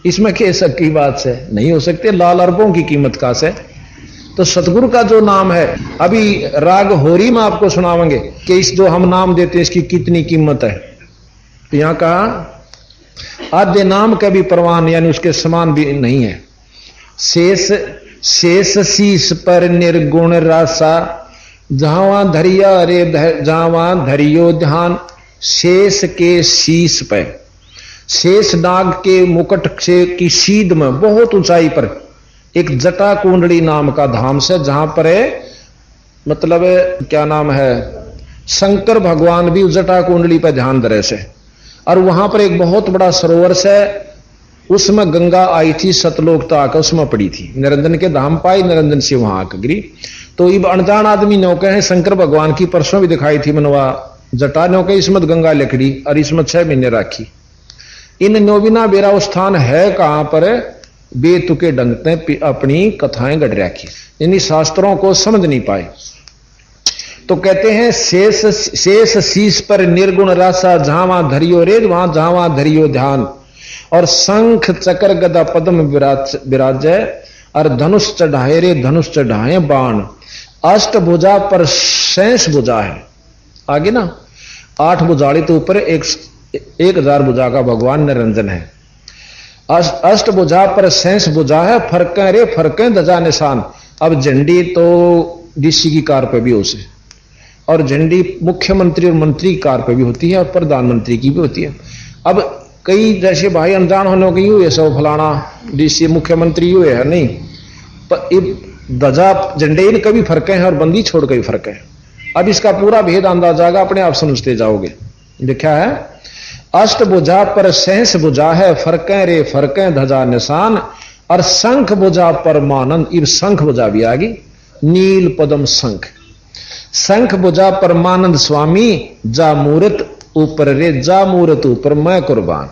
इसमें के शक की बात से नहीं हो सकते, लाल अरबों की कीमत का से। तो सतगुरु का जो नाम है, अभी राग होरी में आपको सुनावेंगे कि इस जो हम नाम देते हैं इसकी कितनी कीमत है। तो यहां कहा आद्य नाम का भी प्रमाण, यानी उसके समान भी नहीं है। शेष शीस पर निर्गुण रासा, जहां धरिया रे जहां धरियो ध्यान। शेष के शीश पे, शेष नाग के मुकुट से की सीध में बहुत ऊंचाई पर एक जटा कुंडली नाम का धाम से, जहां पर मतलब क्या नाम है, शंकर भगवान भी जटा कुंडली पर ध्यान धरे से। और वहां पर एक बहुत बड़ा सरोवर से, उसमें गंगा आई थी सतलोक तक, उसमें पड़ी थी, निरंजन के धाम पाई, निरंजन से वहां आकर गिरी। तो ये अनजान आदमी नौके हैं, शंकर भगवान की परसों भी दिखाई थी मनवा जटा नौके, इसमें गंगा लकड़ी और इसमें 6 महीने राखी। इन नौबिना बेरा वो स्थान है कहां पर, बेतुके ढंग अपनी कथाएं गढ़ रखी, यानी शास्त्रों को समझ नहीं पाए। तो कहते हैं शेष शीश पर निर्गुण रासा, जहां धरियो रे वहां जहां धरियो ध्यान। और शंख चक्र गदा पद्म विराजय, और धनुष चढ़ाए रे धनुष चढ़ाए बाण। अष्टभुजा पर शेष भुजा है, आगे ना 8 भुजाड़ी तो ऊपर 1000 भुजा का भगवान निरंजन है। अष्टभुजा पर शेष भुजा है, फरके रे फरके ध्वजा निशान। अब झंडी तो डीसी की कार पे भी हो से, और झंडी मुख्यमंत्री और मंत्री की कार पे भी होती है और प्रधानमंत्री की भी होती है। अब कई जैसे भाई अनजान होने के यूं है सब फलाना डीसी मुख्यमंत्री यूं है नहीं, पर ध्वजा झंडे इन कभी फर्क है और बंदी छोड़ के भी फर्क है। अब इसका पूरा भेद अंदाजा आएगा, अपने आप समझते जाओगे। देखा है अष्टभुजा पर सहस भुजा है, फरकें रे फरकें ध्वजा निशान, और शंख भुजा परमानंद, इब शंख भुजा भी आ गई, नील पदम शंख। शंख भुजा परमानंद स्वामी, जा मूर्त ऊपर रे जा मूर्त ऊपर मैं कुर्बान।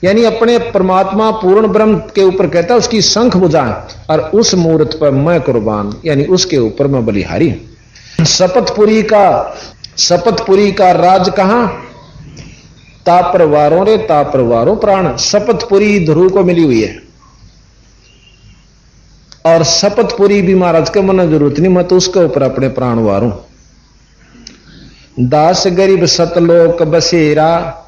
यानी अपने परमात्मा पूर्ण ब्रह्म के ऊपर कहता है उसकी शंख भुजा, और उस मूर्त पर मैं कुर्बान, यानी उसके ऊपर मैं बलिहारी। शपथपुरी का राज कहां, तापरवारों रे तापरवारों प्राण। शपथपुरी ध्रुव को मिली हुई है, और शपथपुरी भी महाराज के मन जरूरत नहीं, मैं तो उसके ऊपर अपने प्राण वारूं। दास गरीब सतलोक बसेरा,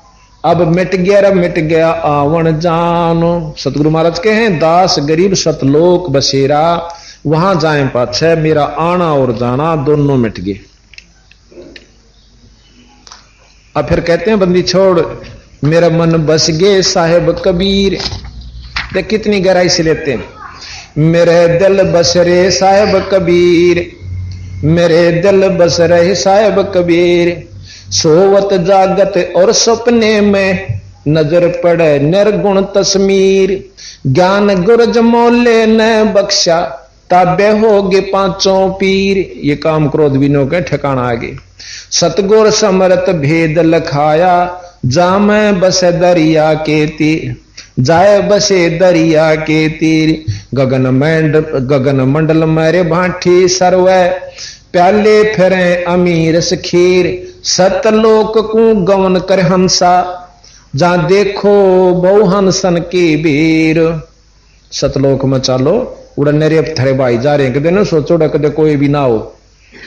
अब मिट गया आवन जानो। सतगुरु महाराज के हैं दास गरीब सतलोक बसेरा, वहां जाए पाछे मेरा आना और जाना दोनों मिट गए। अब फिर कहते हैं बंदी छोड़ मेरा मन बस गए साहेब कबीर। देख कितनी गहराई से लेते हैं, मेरे दिल बस रे साहेब कबीर, मेरे दिल बस रहे साहेब कबीर। सोवत जागत और सपने में नजर पड़े निर्गुण तस्मीर, ज्ञान गुरज मोले ने बख्शा ताबे होगे पांचों पीर। ये काम क्रोध विनो के ठिकाना आगे। सतगुर समरत भेद लखाया, जामे बसे दरिया के तीर, जाए बसे दरिया के तीर। गगन मंडल मेरे भांठी सरवे, प्याले फिरे अमीर सखीर। सतलोक को गवन कर हंसा, जा देखो बहु हंसन की भीर। सतलोक में चालो उड़ने रे थरे भाई जा रहे हैं, कदे न सोचो कदे कोई भी ना हो,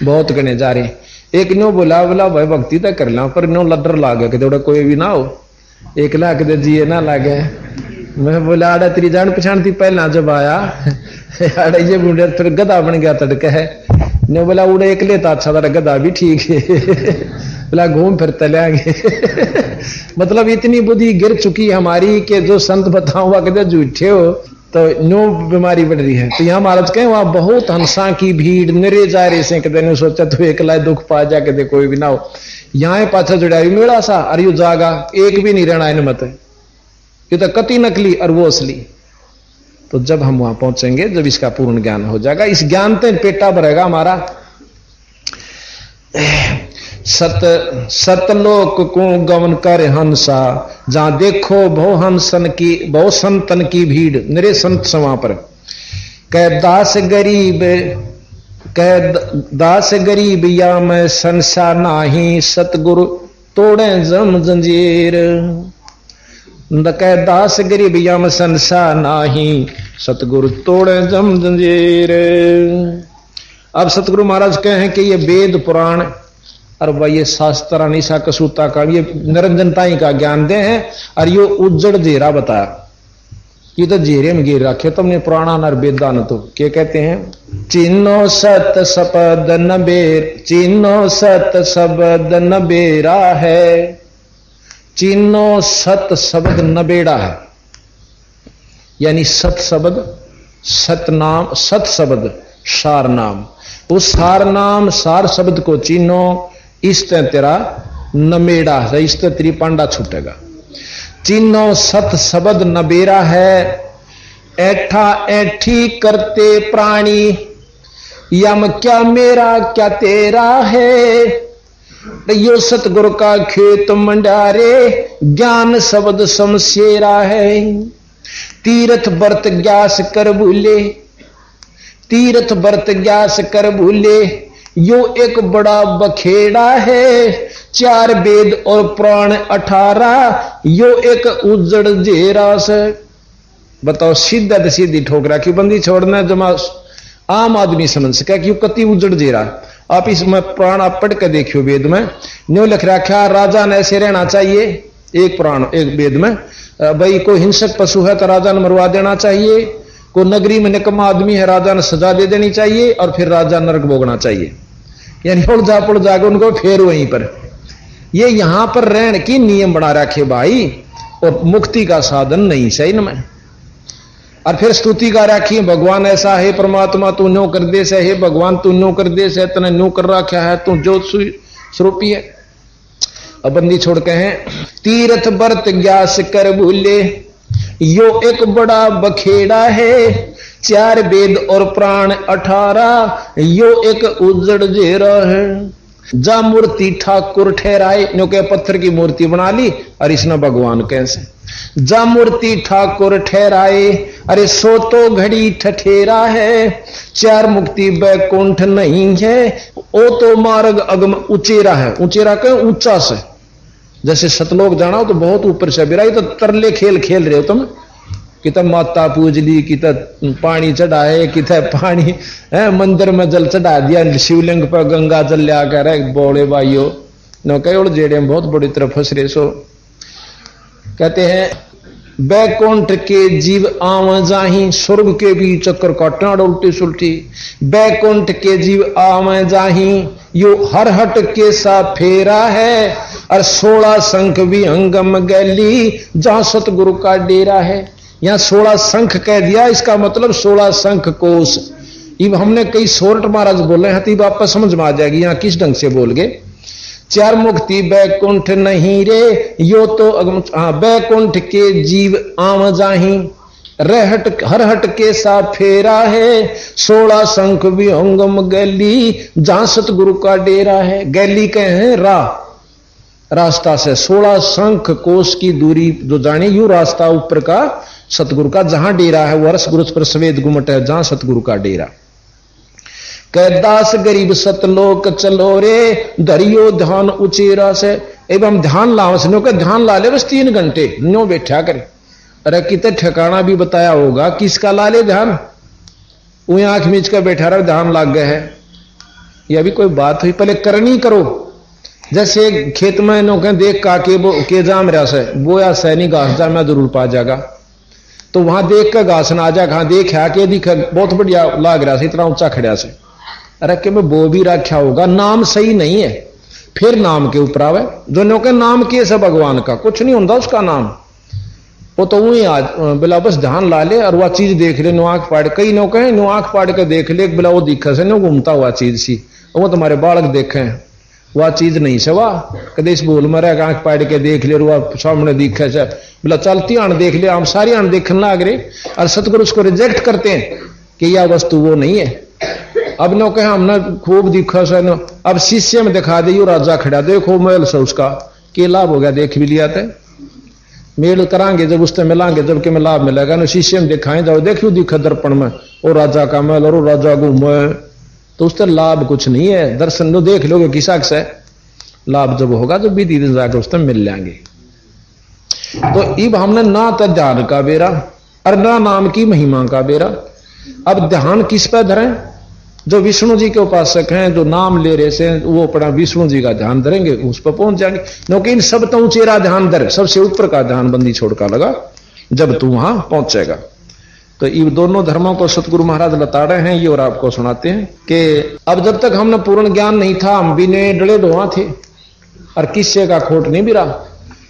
बहुत गने जा रहे हैं। एक नो बोला भाई भक्ति तो कर ला, पर नो लडर लागे कदे कोई भी ना हो, एक लाख दे जिए ना लागे। मैं बोला आड़ा तेरी जान पहचान थी पहला जब आया, आड़ा ये बूढ़े फिर गधा बन गया तड़का है। ने बोला उड़े एक लेता अच्छा था, गधा भी ठीक है। बोला घूम फिर तले आगे। मतलब इतनी बुद्धि गिर चुकी हमारी कि जो संत बताऊंगा कदे झूठे हो तो नो बीमारी बढ़ रही है। तो यहाँ महाराज कहें वहां बहुत हंसा की भीड़ निरे जा रहे से, कदे ने सोचा तो एक लाए दुख पा जा कदे कोई भी ना हो। यहाँ पाछा जुड़ा मेड़ा सा अरे यू जागा एक भी नहीं रहना इन मत, ये तो कति नकली और वो असली। तो जब हम वहां पहुंचेंगे, जब इसका पूर्ण ज्ञान हो जाएगा, इस ज्ञान से पेटा भरेगा हमारा। सतलोक को गमन कर हंसा, जहां देखो बहु संतन की भीड़, मेरे संत समा पर। कह दास गरीब या मैं संसा नाही, सतगुरु तोड़े जम जंजीर। कह दास गरीब या मैं संसा नाही, सतगुरु तोड़े जम जंजीर। अब सतगुरु महाराज कहें कि ये वेद पुराण और वह ये शास्त्र निशा कसूता का ये निरंजनताई का ज्ञान दे हैं, और ये उज्जड़ जेरा बताया। ये तो जेरे में गिर रखे तुमने पुराणा नर वेदा न। तो क्या कहते हैं, चिन्नो सत शब्द नबेरा है, चिन्नो सत शब्द नबेड़ा है। यानी सत शब्द सतनाम, सत शब्द सार नाम, उस सार नाम सार शब्द को चिन्हो, इस तेरा नमेड़ा है, इस तेरी पांडा छूटेगा। चिन्हो सत शब्द नबेरा है, ऐठा ऐठी करते प्राणी, यम क्या मेरा क्या तेरा है। यो सतगुरु का खेत मंडारे, ज्ञान शब्द शमशेरा है। तीर्थ व्रत ग्यास कर भूले, तीर्थ व्रत ग्यास कर भूले, यो एक बड़ा बखेड़ा है। 4 वेद और पुराण 18, यो एक उज्जड़ जेरा से। बताओ सीधा सीधी ठोकरा की बंदी छोड़ना जमा आम आदमी समझ सका कि कति उज्जड़ जेरा। आप इसमें पुराण आप पढ़ के देखियो, वेद में न्यू लिख रखा राजा ने ऐसे रहना चाहिए। एक पुराण एक वेद में भाई कोई हिंसक पशु है तो राजा ने मरवा देना चाहिए, को नगरी में निकम्मा आदमी है, राजा ने सजा दे देनी चाहिए और फिर राजा नरक भोगना चाहिए, यानी उड़ पुड़ जाकर उनको फिर वहीं पर। ये यहां पर रहने की नियम बना रखे भाई, और मुक्ति का साधन नहीं सही न मैं। और फिर स्तुति का रखी, भगवान ऐसा है, परमात्मा तू न्यो कर दे से, है भगवान तू न्यो कर दे से, तने न्यो कर रखा है, तू ज्योत स्वरूपी है। अब बंदी छोड़ के हैं, तीर्थ बरत ग्यास कर भूले, यो एक बड़ा बखेड़ा है, 4 वेद और प्राण 18, यो एक उजड़ जेरा है। जा मूर्ति ठाकुर ठहराए, न्यो के पत्थर की मूर्ति बना ली, और इसने भगवान कैसे जा मूर्ति ठाकुर ठहराए, अरे सो तो घड़ी ठठेरा है, 4 मुक्ति बैकुंठ नहीं है, ओ तो मार्ग अगम उचेरा है। उचेरा के ऊंचा से, जैसे सतलोक जाना हो तो बहुत ऊपर से बिराई, तो तरले खेल खेल रहे हो तुम, कित माता पूज ली, कित पानी चढ़ाए, कित पानी है मंदिर में जल चढ़ा दिया, शिवलिंग पर गंगा जल लिया कर बोले भाइयों नो कई और जेड़े में बहुत बड़ी तरफ फंस रहे। सो कहते हैं बैकुंठ के जीव आव जाही, स्वर्ग के भी चक्कर काटना उल्टी सुलटी, बैकुंठ के जीव आव जाही, यो हर हट के सा फेरा है, और 16 शंख भी हंगम गैली, जहां सतगुरु का डेरा है। यहां 16 शंख कह दिया, इसका मतलब 16 शंख कोश। अब हमने कई सोरठ महाराज बोले हैं, तब आपको समझ में आ जाएगी यहां किस ढंग से बोल गए। 4 मुक्ति बैकुंठ नहीं रे, यो तो बैकुंठ के जीव आम जाही, रहट हर हट के सा फेरा है, 16 शंख भी अंगम गैली, जहां सतगुरु का डेरा है। गैली कहे हैं रास्ता से 16 शंख कोश की दूरी जो जानी, यू रास्ता ऊपर का सतगुरु का जहां डेरा है, वो रस गुरु पर सवेद गुमट है, जहां सतगुरु का डेरा। कैदास गरीब सतलोक चलो रे, धरियो ध्यान उचेरा से। एवं ध्यान लाओ के ध्यान ला ले बस 3 घंटे न्यो बैठा करे। अरे कितने ठिकाना भी बताया होगा, किसका ला ले ध्यान, वो आंख मीच कर बैठा रहा ध्यान लाग गए है, यह भी कोई बात हुई। पहले करनी करो, जैसे खेत में नो के देख का के जाम रहा से बोया सैनी घास जा मैं जरूर पा जाएगा, तो वहां देख कर घास ना आ जा, कहां देखा के दिखा बहुत बढ़िया लाग रहा से, इतना ऊंचा खड़ा से, अरे के मैं वो भी रखा होगा, नाम सही नहीं है, फिर नाम के ऊपर आवे। दोनों के नाम के से भगवान का कुछ नहीं होता उसका नाम, वो तो वही आज बिला बस ध्यान ला ले और वह चीज देख ले, नो आंख पाड़, कई नो कहे नो आंख पाड़ के देख ले, बिला वो दिखा से नो घूमता हुआ चीज सी, वो तुम्हारे बालक देखे वह चीज नहीं से, वाह कदे इस बोल में रह आंख पाड़ के देख ले, वह सामने दिखे से बिला चलती आन देख ले, हम सारी आन देखने लाग रहे, और सतगुरु उसको रिजेक्ट करते हैं कि यह वस्तु वो नहीं है। अब नो कहे हमने खूब दिखा से, अब शिष्य में दिखा दे, यू राजा खड़ा देखो मेल से उसका के लाभ हो गया, देख भी लिया थे, मेल करांगे जब उससे मिलांगे जब कि में लाभ मिलेगा ना, शिष्य में दिखाएं जाओ देखियो दिखा दर्पण में वो राजा का मेल और वो राजा घूमे, तो उससे लाभ कुछ नहीं है, दर्शन जो देख लोगे किसा से लाभ जब होगा जब विधि जाकर उससे मिल जाएंगे। तो इब हमने ना तो ध्यान का बेरा और ना नाम की महिमा का बेरा। अब ध्यान किस पे धरें, जो विष्णु जी के उपासक हैं, जो नाम ले रहे से वो अपना विष्णु जी का ध्यान धरेंगे, उस पर पहुंच जाएंगे, क्योंकि इन सब तो ऊंचेरा ध्यान धरे, सबसे ऊपर का ध्यान बंदी छोड़का लगा जब तू वहां पहुंचेगा। तो ये दोनों धर्मों को सतगुरु महाराज बता रहे हैं ये, और आपको सुनाते हैं कि अब जब तक हमने पूर्ण ज्ञान नहीं था, हम भी ने डले ढोआ थे और किससे का खोट नहीं भी रहा।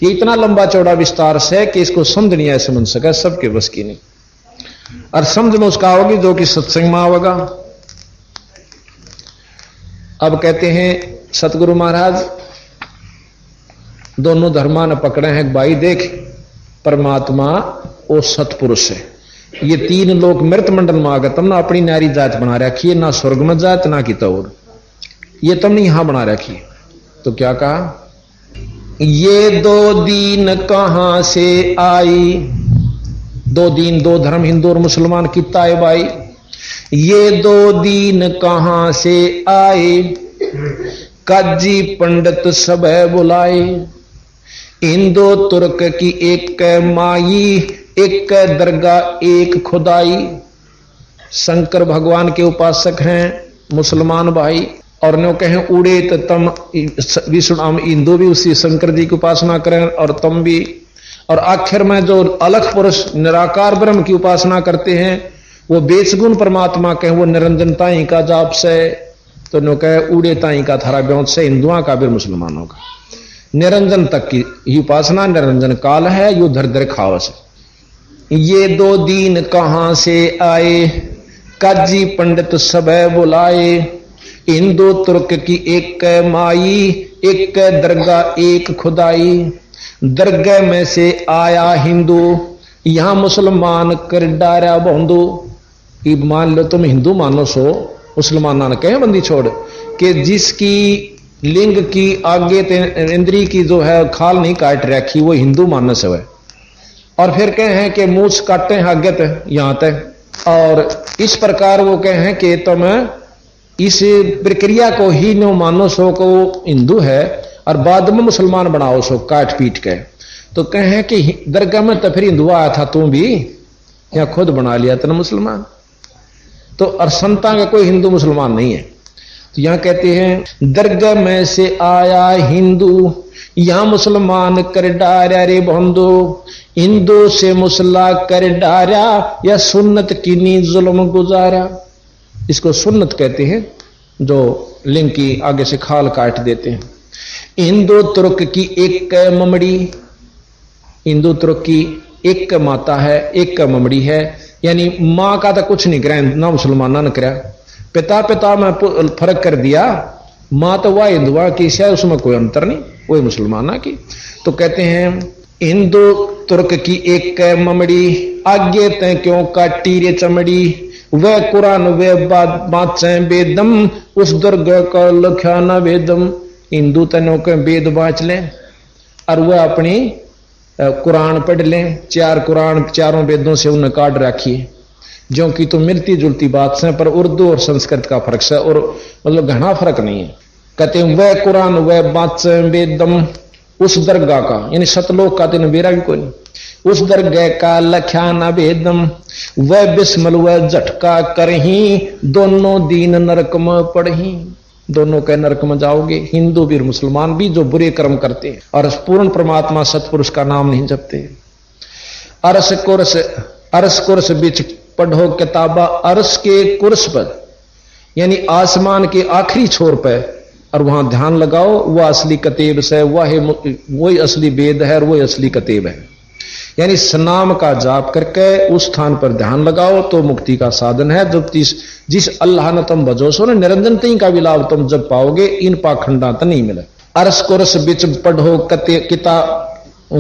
ये इतना लंबा चौड़ा विस्तार से कि इसको समझ नहीं ऐसे बन सका, सबके बस की नहीं, और समझ में उसका होगी जो कि सत्संग में होगा। अब कहते हैं सतगुरु महाराज दोनों धर्मा ने पकड़े हैं, भाई देख परमात्मा और सतपुरुष है, ये 3 लोग मृत मंडल में आ गए, तुमने अपनी नारी जात बना रखी है, ना स्वर्ग में जात ना की तौर, ये तुमने यहां बना रखी है। तो क्या कहा, ये 2 दीन कहां से आई, 2 दीन 2 धर्म हिंदू और मुसलमान कितना है भाई, ये 2 दीन कहां से आए, काजी पंडित सब बुलाए, इन 2 तुर्क की एक माई, एक दरगाह एक खुदाई। शंकर भगवान के उपासक हैं मुसलमान भाई, और नो कहें उड़े तो तम विष्णु हम हिंदू भी उसी शंकर जी की उपासना करें और तुम भी, और आखिर में जो अलख पुरुष निराकार ब्रह्म की उपासना करते हैं वो बेचगुण परमात्मा कहे वो निरंजन ताई का जाप से, तो नो कहे उड़े ताई का थारा ब्योंत से, हिंदुओं का भी मुसलमानों का निरंजन तक की ही उपासना। निरंजन काल है यू धर धर खावस। ये 2 दीन कहां से आए, काजी पंडित सब बुलाए, हिंदू तुर्क की एक माई, एक दरगाह एक खुदाई। दरगाह में से आया हिंदू, यहां मुसलमान कर डारा बोंदू। मान लो तुम हिंदू मानो सो, मुसलमान ना कहे बंदी छोड़ के जिसकी लिंग की आगे इंद्री की जो है खाल नहीं काट रखी वो हिंदू मानस है। और फिर कहे हैं कि मूछ काटे हैं आगे तक यहां तक, और इस प्रकार वो कहे हैं कि तुम इस प्रक्रिया को ही नो मानो सो को हिंदू है और बाद में मुसलमान बनाओ सो काट पीट के। तो कहे कि दरगाह में तो फिर हिंदू आया था तू भी, या खुद बना लिया तेना मुसलमान। तो और संता का कोई हिंदू मुसलमान नहीं है। तो यहां कहते हैं दरगाह में से आया हिंदू, यहां मुसलमान कर डारा रे बंधु। हिंदू से मुसला कर डारा, या सुन्नत की नी जुल्म गुजारा। इसको सुन्नत कहते हैं जो लिंग की आगे से खाल काट देते हैं। हिंदू तुर्क की एक ममड़ी, हिंदू तुर्क की एक माता है एक ममड़ी है, यानी मां का तो कुछ नहीं करा ना मुसलमाना ने करा, पिता में फर्क कर दिया। मां तो वह हिंदुआ की शायद उसमें कोई अंतर नहीं, वही मुसलमाना की। तो कहते हैं हिंदू तुर्क की एक ममड़ी, आगे तय क्यों काटी रे चमड़ी। वह कुरान वे बाचे बेदम, उस दुर्ग का लख्या न वेदम। हिंदू तनों के वेद बाँच लें और वह अपनी कुरान पढ़ लें, 4 कुरान 4 वेदों से उन्हें काट रखिए, जो कि तो मिलती जुलती बात से, पर उर्दू और संस्कृत का फर्क है और मतलब घना फर्क नहीं है। कहते हैं वह कुरान वह बाचे बेदम, उस दरगाह का यानी सतलोक का दिन बेरा भी कोई नहीं, उस दरगाह का लख्या न वेदम। वह बिस्मल वह झटका करही, दोनों दीन नरक में पढ़ही। दोनों के नरक में जाओगे, हिंदू भी और मुसलमान भी जो बुरे कर्म करते हैं और पूर्ण परमात्मा सतपुरुष का नाम नहीं जपते। अरस कुर्स बिच पढ़ो किताबा, अरस के कुर्स पर यानी आसमान के आखिरी छोर पर, और वहां ध्यान लगाओ, वह असली कतेब से, वही असली वेद है और वही असली कतेब है। यानी सनाम का जाप करके उस स्थान पर ध्यान लगाओ तो मुक्ति का साधन है। जब जिस अल्लाह ने तुम भजो सो न निरंजन तई का भी लाभ तुम जब पाओगे, इन पाखंडा तो नहीं मिले। अरस कुरस बिच पढ़ो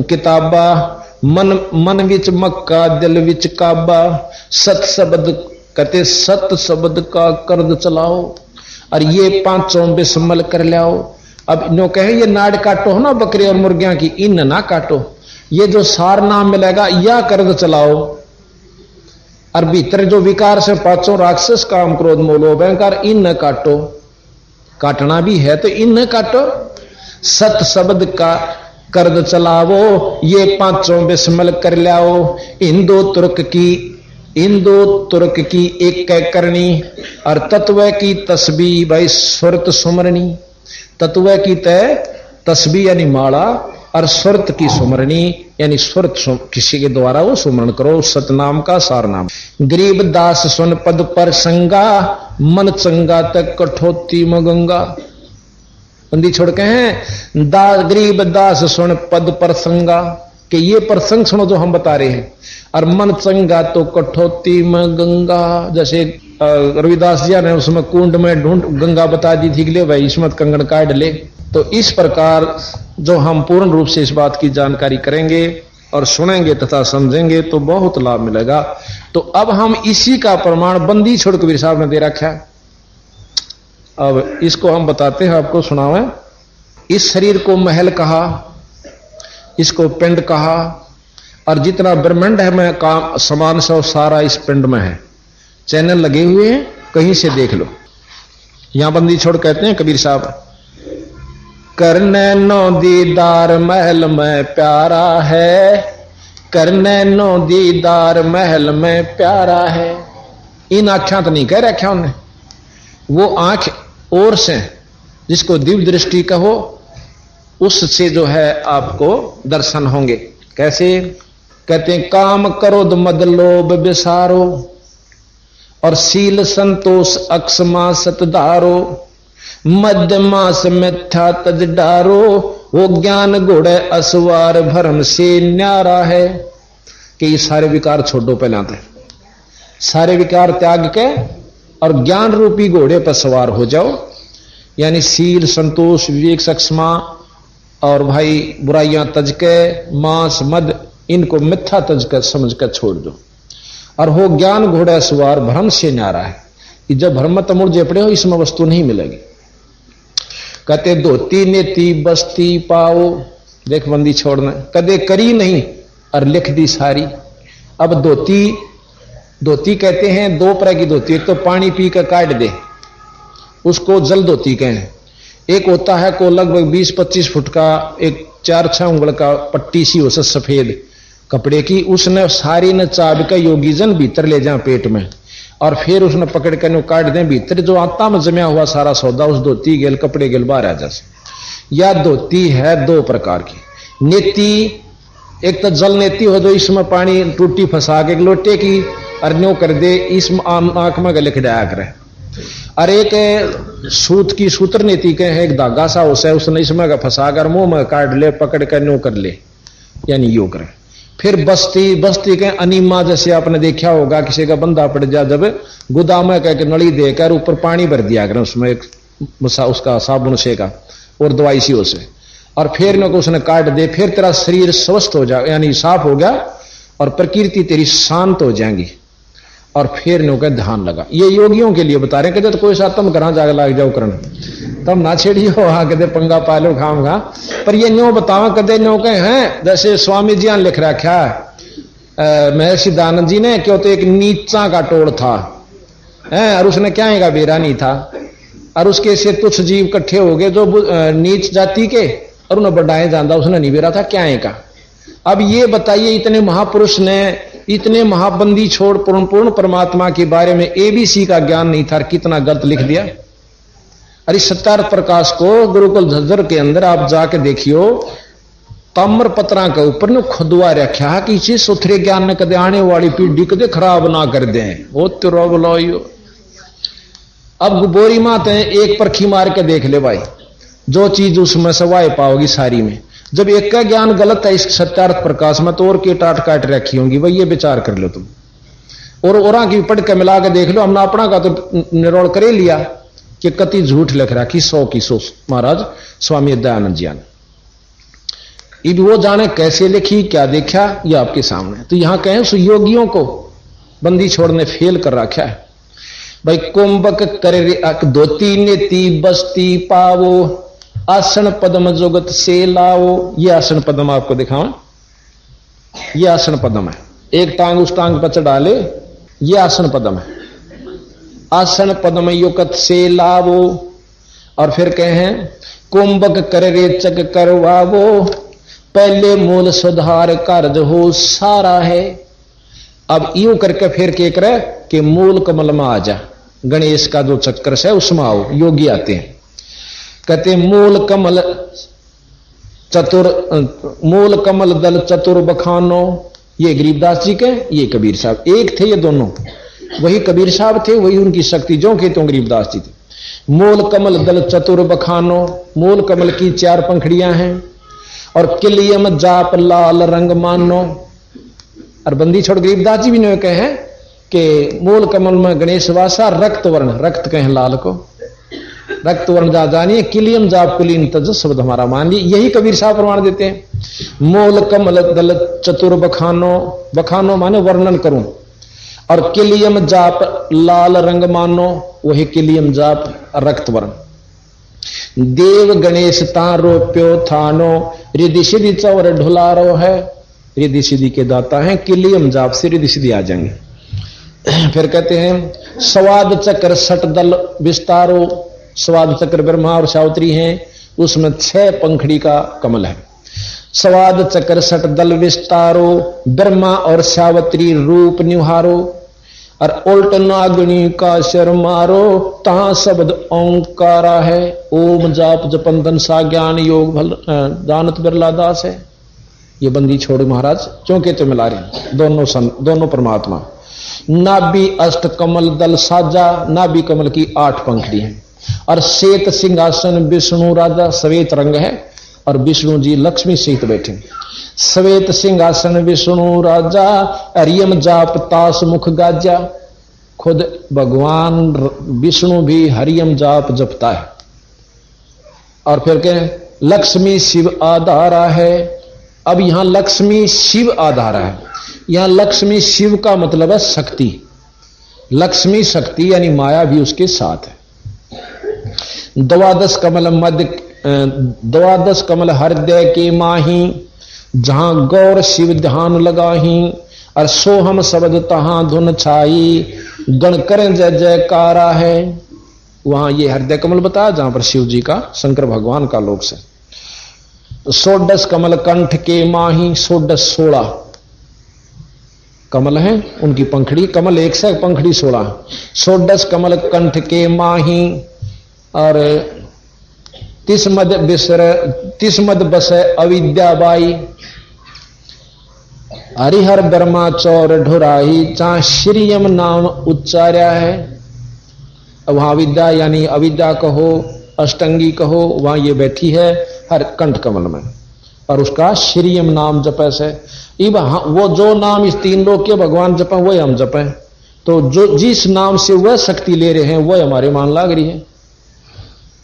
किताबा, मन विच मक्का दिल विच काबा। सत शब्द कहते सत शब्द का कर्द चलाओ, और ये 5 बिस्मल कर लाओ। अब नो कहे ये नाड़ काटो हो ना बकरी और मुर्गियां की, इन ना काटो, ये जो सार नाम मिलेगा या कर्द चलाओ। और भीतर जो विकार से 5 राक्षस काम क्रोध मोलो भयंकर, इन न काटो। काटना भी है तो इन न काटो। सत शब्द का कर्द चलावो, ये 5 बिस्मल कर लाओ। हिंदू तुर्क की एक करनी, और तत्व की तस्बीह भाई सुरत सुमरनी। तत्व की तय तस्बीह यानी माला, और सुरत की सुमरनी यानी सुरत किसी के द्वारा वो सुमरण करो, सतनाम का सार नाम। गरीब दास सुन पद पर संगा, मन चंगा तक कठोती मगंगा। बंदी छोड़ के हैं गरीब दास सुन पद पर संगा, कि ये प्रसंग सुनो जो हम बता रहे हैं। और मन चंगा तो कठोती में गंगा, जैसे रविदास जी ने उसमें कुंड में ढूंढ गंगा बता दी थी, ले भाई इसमें कंगन काट ले। तो इस प्रकार जो हम पूर्ण रूप से इस बात की जानकारी करेंगे और सुनेंगे तथा समझेंगे तो बहुत लाभ मिलेगा। तो अब हम इसी का प्रमाण बंदी छोड़ कबीर साहब ने दे रखा है। अब इसको हम बताते हैं, आपको सुनावे। इस शरीर को महल कहा, इसको पिंड कहा, और जितना ब्रह्मांड है मैं काम समान से सारा इस पिंड में है। चैनल लगे हुए हैं, कहीं से देख लो। यहां बंदी छोड़ कहते हैं कबीर साहब, करने नो दीदार महल में प्यारा है, करने नो दीदार महल में प्यारा है। इन आख्या तो नहीं कह रखा उन्हें, वो आंख और से जिसको दिव्य दृष्टि कहो, उससे जो है आपको दर्शन होंगे। कैसे कहते हैं, काम करो मद लोभ बिसारो, और शील संतोष अक्षमा सतधारो, मध्य मास मिथ्या तज डारो, वो ज्ञान घोड़े असवार भरम से न्यारा है। कि ये सारे विकार छोड़ो पहले आते, सारे विकार त्याग के और ज्ञान रूपी घोड़े पर सवार हो जाओ। यानी शील संतोष विवेक सक्षमा और भाई बुराइयां तज के, मांस मद इनको मिथ्या तज कर समझ कर छोड़ दो, और हो ज्ञान घोड़ा सवार भ्रम से न्यारा है। कि जब भ्रम तमुड़ जेपड़े हो इसमें वस्तु नहीं मिलेगी। कहते धोती नेती बस्ती पाओ, देख बंदी छोड़ना कदे करी नहीं और लिख दी सारी। अब धोती कहते हैं दो तरह की धोती, एक तो पानी पी कर काट दे उसको जल धोती कहें, एक होता है को लगभग 20-25 फुट का एक 4-6 उंगल का पट्टी सी हो सफेद कपड़े की, उसने सारी न चाब का योगी जन भीतर ले जाए पेट में और फिर उसने पकड़ कर काट दें भीतर, जो आत्मा में जमया हुआ सारा सौदा उस धोती गेल कपड़े गेल बाहर आ जाए। या धोती है दो प्रकार की, नेती एक तो जल नेती हो जो इसमें पानी टूटी फंसा के लोटे की अरन्यों कर दे, इसमें आंख में गले खिलाया करे। और एक सूत की सूत्र नेती के है, एक धागा सा होता है उसने इसमें फंसा कर मुंह में काट ले पकड़ कर न्यो कर ले, यानी यो करे। फिर बस्ती के अनिमा, जैसे आपने देखा होगा किसी का बंदा पड़ जा जब गोदाम में कह नली देकर ऊपर पानी भर दिया करें उसमें एक उसका साबुन से का और दवाई सी से, और फिर न को उसने काट दे, फिर तेरा शरीर स्वस्थ हो जाए यानी साफ हो गया और प्रकृति तेरी शांत हो जाएगी, और फिर नो का ध्यान लगा। ये योगियों के लिए बता रहे हैं। कहते तो कोई साथ तुम घर जाकर लाग जाओ करना, तब ना छेड़ियो हाँ कहते पंगा पालो खाम खा, पर ये न्यो बतावा कहते न्यो कहे हैं। जैसे स्वामी जी ने लिख रखा महर्षि दानंद जी ने, क्यों तो एक नीचा का टोड़ था और उसने क्या है का बेरा नहीं था, और उसके से तुच्छ जीव इकट्ठे हो गए जो नीच जाति के, और उन्हें बढ़ाए जाना उसने नहीं बेरा था क्या है का। अब ये बताइए इतने महापुरुष ने इतने महाबंदी छोड़ पूर्ण परमात्मा के बारे में एबीसी का ज्ञान नहीं था, कितना गलत लिख दिया। अरे सत्यार्थ प्रकाश को गुरुकुल झज्जर के अंदर आप जाके देखियो, ताम्र पत्रा के ऊपर ने खुदवा रखा कि इसे सुथरे ज्ञान ने कदे आने वाली पीढ़ी कदे खराब ना कर दें, वो तेरो बोलो। अब बोरी मात है, एक परखी मार के देख ले भाई, जो चीज उसमें सवाए पाओगी सारी में। जब एक का ज्ञान गलत है इस सत्यार्थ प्रकाश में, तो और की टाट काट रखी होंगी भाई, ये विचार कर लो तुम। और औरा की पढ़ के मिला के देख लो, हमने अपना का तो निरोल करे लिया कि कति झूठ लिख रखी 100 की 100 महाराज स्वामी दयानंद जी ने। अब वो जाने कैसे लिखी क्या देखा ये आपके सामने। तो यहां कहें सुयोगियों को बंदी छोड़ने फेल कर रखा है भाई। कुंभक करे धोती नेती बस्ती पावो, आसन पद्म जुगत से लाओ। ये आसन पद्म आपको दिखाऊं, ये आसन पद्म है, एक टांग उस टांग पर चढ़ा ले, ये आसन पद्म है। आसन पद्म युगत से लावो, और फिर कहें कुंभक कर रेचक करवावो, पहले मूल सुधार कार्य हो सारा है। अब यूं करके फिर क्या करे कि मूल कमल में आ जा, गणेश का जो चक्कर है उसमें आओ। योगी आते हैं, कहते मूल कमल दल चतुर बखानो। ये गरीबदास जी के, ये कबीर साहब, एक थे ये दोनों, वही कबीर साहब थे, वही उनकी शक्ति जो के तो गरीबदास जी थे। मूल कमल दल चतुर बखानो, मूल कमल की 4 पंखड़ियां हैं, और किलियम जाप लाल रंग मानो। और बंदी छोड़ गरीबदास जी भी ने कहे कि मूल कमल में गणेश वासा, रक्त वर्ण, रक्त कहें लाल को, रक्त वर्ण जा जानिए, किलियम जाप कुलीन तज शब्द हमारा मान ली। यही कबीर साहब प्रमाण देते हैं। मूल कमल दल चतुर बखानो, बखानो माने वर्णन करूं, और किलियम जाप लाल रंग मानो, वही किलियम जाप रक्त वर्ण। देव गणेश तारो प्यो थानो, रिद्धि सिद्धि चौर ढुलारो है। रिद्धि सिद्धि के दाता हैं, किलियम जाप से रिद्धि सिद्धि आ जाएंगे। फिर कहते हैं स्वाद चक्र सट दल विस्तारो। स्वाद चक्र ब्रह्मा और सावित्री हैं, उसमें 6 पंखड़ी का कमल है। स्वाद चक्र सट दल विस्तारो, ब्रह्मा और सावित्री रूप निहारो, और उल्ट नागणी का शर मारो, तहां शब्द ओंकारा है। ओम जाप जपंदन सा ज्ञान योग भल जानत बिरला दास है। ये बंदी छोड़ महाराज क्योंकि तो मिला रहे दोनों परमात्मा। नाभि अष्ट कमल दल साजा, नाभि कमल की 8 पंखड़ी हैं। और श्वेत सिंहासन विष्णु राजा, श्वेत रंग है और विष्णु जी लक्ष्मी सहित बैठे। श्वेत सिंहासन विष्णु राजा, हरियम जाप तास मुख गाजा। खुद भगवान विष्णु भी हरियम जाप जपता है। और फिर कहें लक्ष्मी शिव आधारा है। अब यहां लक्ष्मी शिव आधारा है। यहां लक्ष्मी शिव का मतलब है शक्ति, लक्ष्मी शक्ति यानी माया भी उसके साथ है। द्वादश कमल मध्य, द्वादश कमल हृदय के माही, जहां गौर शिव ध्यान लगाही। और सोहम शब्द तहां धुन छाई, गण करें जय जयकारा है। वहां ये हृदय कमल बताया जहां पर शिव जी का, शंकर भगवान का लोक से। षोडश कमल कंठ के माही, षोडश 16 कमल हैं उनकी पंखड़ी, कमल 1 से पंखड़ी 16। षोडश कमल कंठ के माही। और तिस्मद बस अविद्याबाई, हरिहर ब्रह्मा चौर ढुराई, जहां श्रीयम नाम उच्चार्या है। वहां विद्या यानी अविद्या कहो, अष्टंगी कहो, वहां ये बैठी है हर कंठ कमल में और उसका श्रीयम नाम जपे से। वो जो नाम इस 3 लोक के भगवान जपे वही हम जपे। तो जो जिस नाम से वह शक्ति ले रहे हैं वह हमारे मान लाग रही है।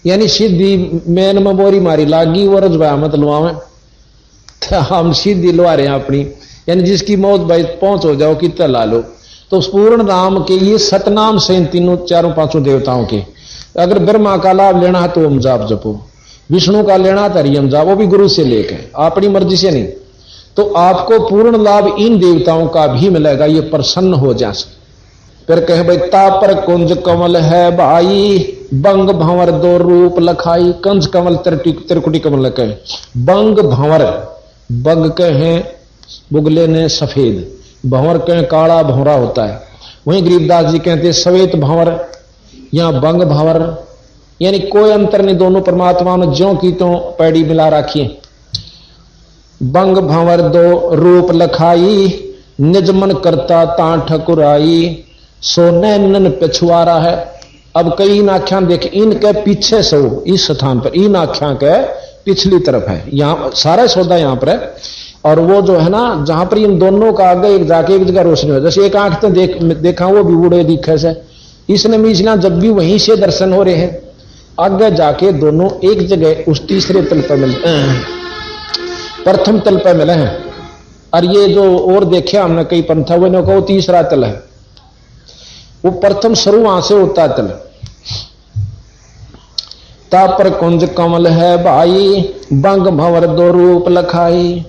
यानी सिद्धि मैन में बोरी मारी लागी वो रजवाया मत लुआवे, तो हम सिद्धि लुआ रहे हैं अपनी। यानी जिसकी मौत भाई पहुंच हो जाओ कितना ला लो। तो उस पूर्ण नाम के ये सतनाम से इन 3 4 5 देवताओं के, अगर ब्रह्मा का लाभ लेना है तो हम जाप जपो, विष्णु का लेना है तो हरियम जाप, वो भी गुरु से लेके अपनी मर्जी से नहीं। तो आपको पूर्ण लाभ इन देवताओं का भी मिलेगा, ये प्रसन्न हो जा। फिर कहे भाई तापर कुंज कमल है भाई, बंग भंवर 2 रूप लखाई। कंज कमल त्रिकुटी कमल कहे, बंग भंवर, बंग कहे बुगले ने सफेद, भंवर कहे काला भंवरा होता है। वहीं गरीबदास जी कहते श्वेत भंवर या बंग भंवर, यानी कोई अंतर नहीं, दोनों परमात्मा ने ज्यों की तो पैड़ी मिला रखी। बंग भंवर 2 रूप लखाई, निजमन करता ता ठकुराई। सोने नन पिछुआरा है। अब कई इन आख्या देख, इनके पीछे से इस स्थान पर इन आख्या के पिछली तरफ है, यहां सारा सौदा यहां पर है। और वो जो है ना जहां पर इन दोनों का आगे एक जाके एक जगह रोशनी हो, जैसे एक आंख तो देखा वो भी बूढ़े दिखे से, इसने मीचना जब भी वहीं से दर्शन हो रहे हैं, आगे जाके दोनों एक जगह उस तीसरे तल पर मिलते हैं, प्रथम तल पर मिले हैं। और ये जो और देखे हमने कई पंथा हुए वो तीसरा तल है, वो प्रथम शुरू वहां से होता तल। तापर कुंज कमल है भाई, बंग भंवर 2 रूप लखाई।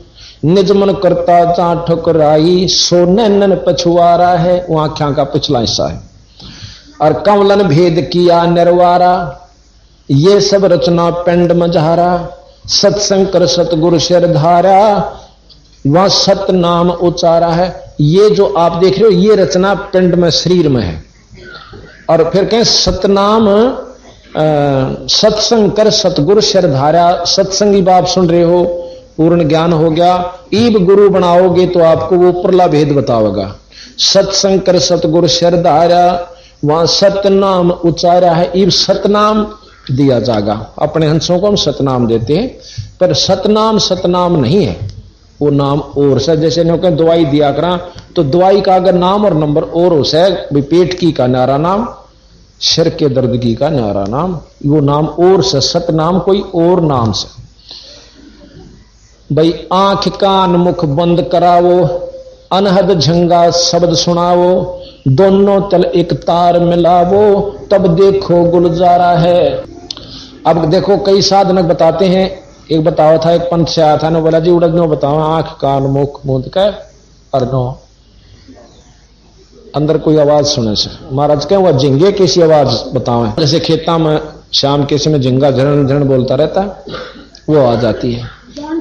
निजमन करता चा ठुकराई, सोने नन पछुआरा है, वो आख्या का पिछला हिस्सा है। और कमलन भेद किया निर्वारा, ये सब रचना पिंड मझारा। सत्संकर सतगुरु सिर धारा, वह सत नाम उचारा है। ये जो आप देख रहे हो ये रचना पिंड में शरीर में है। और फिर कहें सतनाम सत्संग कर सतगुरु सिर धारा, सत्संगी बाप सुन रहे हो, पूर्ण ज्ञान हो गया, ईब गुरु बनाओगे तो आपको वो उपरला भेद बताओगा। सत्संग कर सतगुरु सिर धारा, वहां सतनाम उचारा है, ईब सतनाम दिया जाएगा। अपने हंसों को हम सतनाम देते हैं, पर सतनाम सतनाम नहीं है, वो नाम और से। जैसे दवाई दिया करा तो दवाई का अगर नाम और नंबर और हो से, पेट की का न्यारा नाम, सिर के दर्द की का न्यारा नाम, वो नाम और से, सतनाम कोई और नाम से। भाई आंख कान मुख बंद करावो, अनहद झंगा शब्द सुनावो, दोनों तल एक तार मिलावो, तब देखो गुलजारा है। अब देखो कई साधनक बताते हैं, एक बतावा था, एक पंथ से आया था ना, बोला जी उड़नो बताओ, आंख कान मुख मूंद के अरनो अंदर कोई आवाज सुने से। महाराज कहें वह झिंगे कैसी आवाज बताओ, जैसे खेता में शाम के समय झिंगा झरण झरण बोलता रहता वो आ जाती है।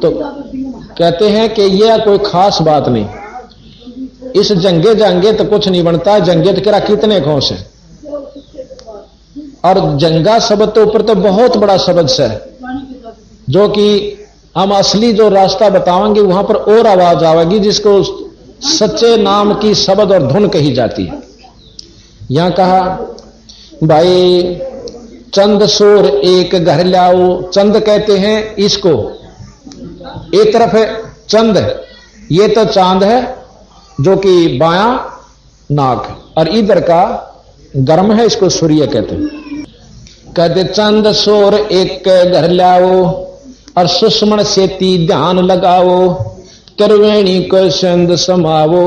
तो कहते हैं कि यह कोई खास बात नहीं, इस जंगे जंगे तो कुछ नहीं बनता, जंगे तो करा कितने घोंस है। और जंगा शब्द तो ऊपर तो बहुत बड़ा शब्द से, जो कि हम असली जो रास्ता बताएंगे वहां पर और आवाज आवेगी, जिसको सच्चे नाम की शब्द और धुन कही जाती है। यहां कहा भाई चंद सोर एक घर लाओ। चंद कहते हैं इसको, एक तरफ है चंद, ये तो चांद है जो कि बायां नाक, और इधर का गर्म है, इसको सूर्य कहते हैं। कहते चंद सोर एक घर लाओ और सुषमण सेती ध्यान लगाओ, त्रिवेणी को संद समावो,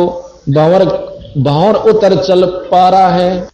भंवर उतर चल पा रहा है।